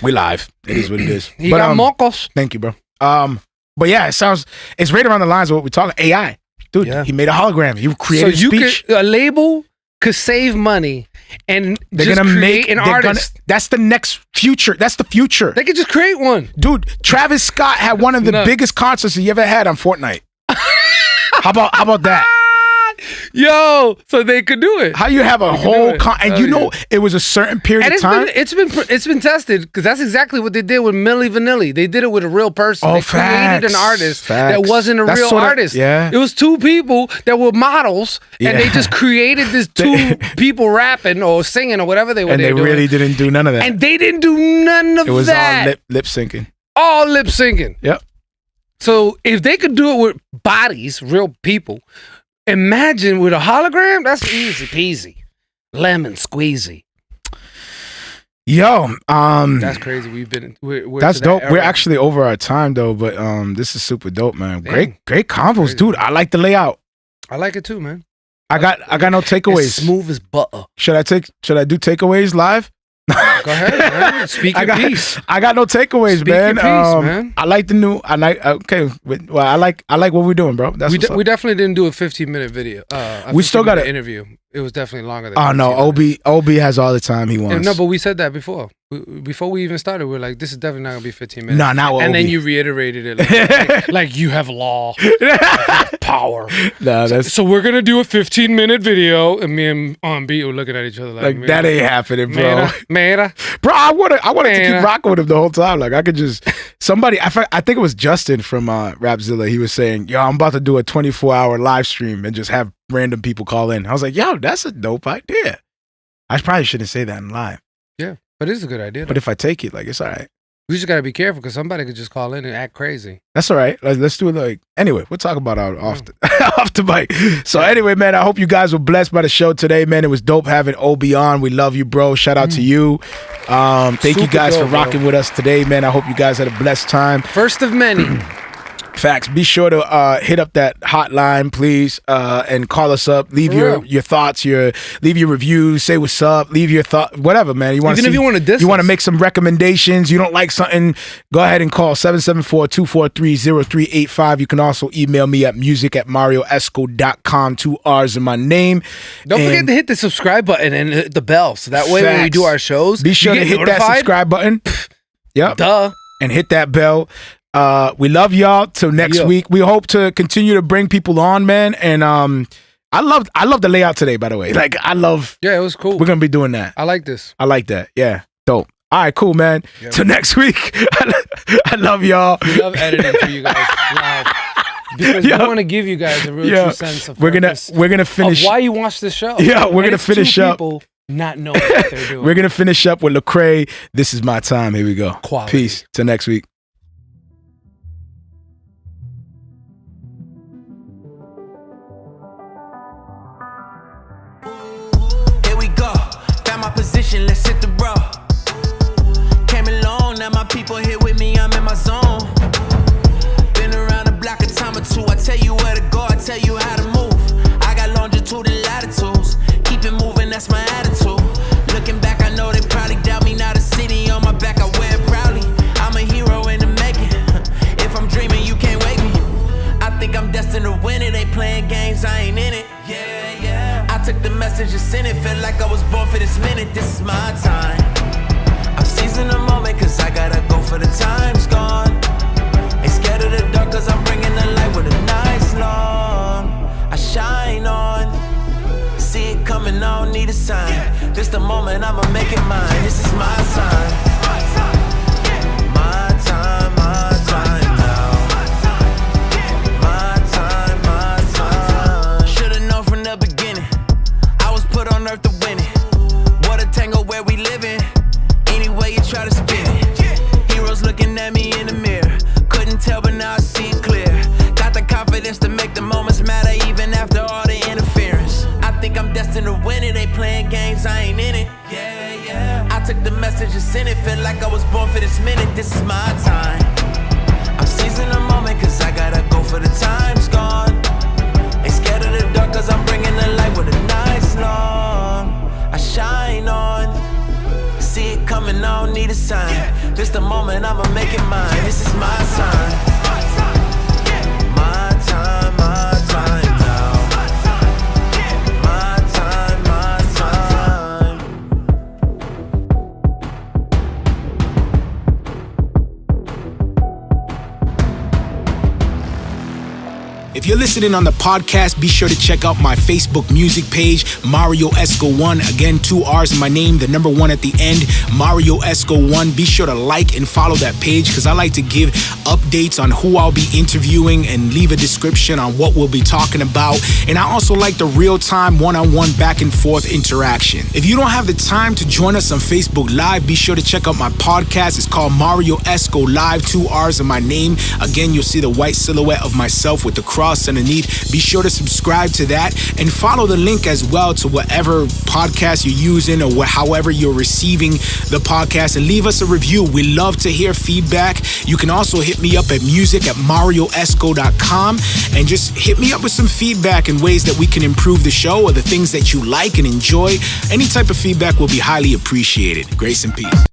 We live. It is what it is. He got mocos. Thank you, bro. But yeah, it's right around the lines of what we're talking. AI, dude. Yeah. He made a hologram. He created a speech. A label could save money and they're gonna create an artist. That's the next future. That's the future. They could just create one. Dude, Travis Scott had one of the biggest concerts he ever had on Fortnite. How about that? Yo, so they could do it. How you have a whole and you know it was a certain period of time. It's been tested because that's exactly what they did with Milli Vanilli. They did it with a real person. They created an artist that wasn't a real artist. Yeah, it was two people that were models, and they just created this two people rapping or singing or whatever they were. And they really didn't do none of that. And they didn't do none of that. It was all lip syncing. All lip syncing. Yep. So if they could do it with bodies, real people. Imagine with a hologram, that's easy peasy. Lemon squeezy. Yo, that's crazy. We're that's dope. We're actually over our time though, but this is super dope, man. Dang. Great combos, dude. I like the layout. I like it too, man. I got no takeaways. It's smooth as butter. Should I do takeaways live? Go ahead, man. Speak your piece. I got no takeaways, Speak man. your piece, man. I like the new. Okay, well, I like what we're doing, bro. That's we definitely didn't do a 15-minute video. We still got an interview. It was definitely longer than. Oh no, OB has all the time he wants. No, but we said that before. Before we even started, we were like, "This is definitely not gonna be 15 minutes." No, not with and OB. then you reiterated it, like you have law, power. No, that's so we're gonna do a 15-minute video, and me and OnBeat were looking at each other like that ain't happening, bro. Mera. Bro, I wanted to keep rocking with him the whole time. Like I could just somebody. I think it was Justin from Rapzilla. He was saying, "Yo, I'm about to do a 24-hour live stream and just have random people call in." I was like, "Yo, that's a dope idea." I probably shouldn't say that in live. Yeah, but it's a good idea. But if I take it, like, it's all right. We just gotta be careful because somebody could just call in and act crazy. That's all right. Let's do it. Like anyway, we'll talk about it off the mic. So anyway, man, I hope you guys were blessed by the show today, man. It was dope having OB on. We love you, bro. Shout out to you. Thank you guys for rocking with us today, man. I hope you guys had a blessed time. First of many. Facts. Be sure to hit up that hotline, please, and call us up. Leave your thoughts, leave your reviews, say what's up, leave your thought, whatever, man. Even if you want to diss you want to make some recommendations, you don't like something, go ahead and call 774-243-0385. You can also email me at music@marrioesco.com. 2 R's in my name. Don't forget to hit the subscribe button and hit the bell, so that way when we do our shows, be sure to hit that subscribe button. Yep. Duh. And hit that bell. We love y'all till next week. We hope to continue to bring people on, man. And I love the layout today, by the way. Like it was cool. We're gonna be doing that. I like this. I like that. Yeah. Dope. All right, cool, man. Yeah, till next week. I love y'all. We love editing for you guys live. Because we want to give you guys a real true sense of we're gonna finish of why you watch the show. Yeah, we're gonna finish up. Not knowing what they're doing. We're gonna finish up with Lecrae. This is my time. Here we go. Quality. Peace. Till next week. Position, let's hit the road. Came along, now my people here with me, I'm in my zone. Been around the block a time or two. I tell you where to go, I tell you how to move. I got longitude and latitudes. Keep it moving, that's my attitude. Looking back, I know they probably doubt me. Now the city on my back, I wear it proudly. I'm a hero in the making. If I'm dreaming, you can't wake me. I think I'm destined to win it. They playing games, I ain't in it. I took the message and sent it. Felt like I was born for this minute. This is my time. I'm seizing the moment cause I gotta go for the time's gone. Ain't scared of the dark cause I'm bringing the light when the night's long. I shine on. See it coming, I don't need a sign. This the moment, I'ma make it mine. This is my time. My time, my time. On earth to win it. What a tango where we living. Any way you try to spin it. Heroes looking at me in the mirror. Couldn't tell but now I see it clear. Got the confidence to make the moments matter even after all the interference. I think I'm destined to win it. They playing games, I ain't in it. I took the message and sent it. Felt like I was born for this minute. This is my time. I'm seizing the moment cause I gotta go for the time's gone. Ain't scared of the dark cause I'm bringing the light when the night's long. I shine on. See it coming, I don't need a sign. This the moment, I'ma make it mine. This is my time. My time, my time now. My time, my time. If you're listening on the podcast, be sure to check out my Facebook music page, Marrio Esco 1. Again, 2 R's in my name, the number 1 at the end, Marrio Esco 1. Be sure to like and follow that page because I like to give updates on who I'll be interviewing and leave a description on what we'll be talking about. And I also like the real-time one-on-one back and forth interaction. If you don't have the time to join us on Facebook Live, be sure to check out my podcast. It's called Marrio Esco Live, 2 R's in my name. Again, you'll see the white silhouette of myself with the cross and underneath. Be sure to subscribe to that and follow the link as well to whatever podcast you're using or however you're receiving the podcast, and leave us a review. We love to hear feedback. You can also hit me up at music@marrioesco.com and just hit me up with some feedback and ways that we can improve the show or the things that you like and enjoy. Any type of feedback will be highly appreciated. Grace and peace.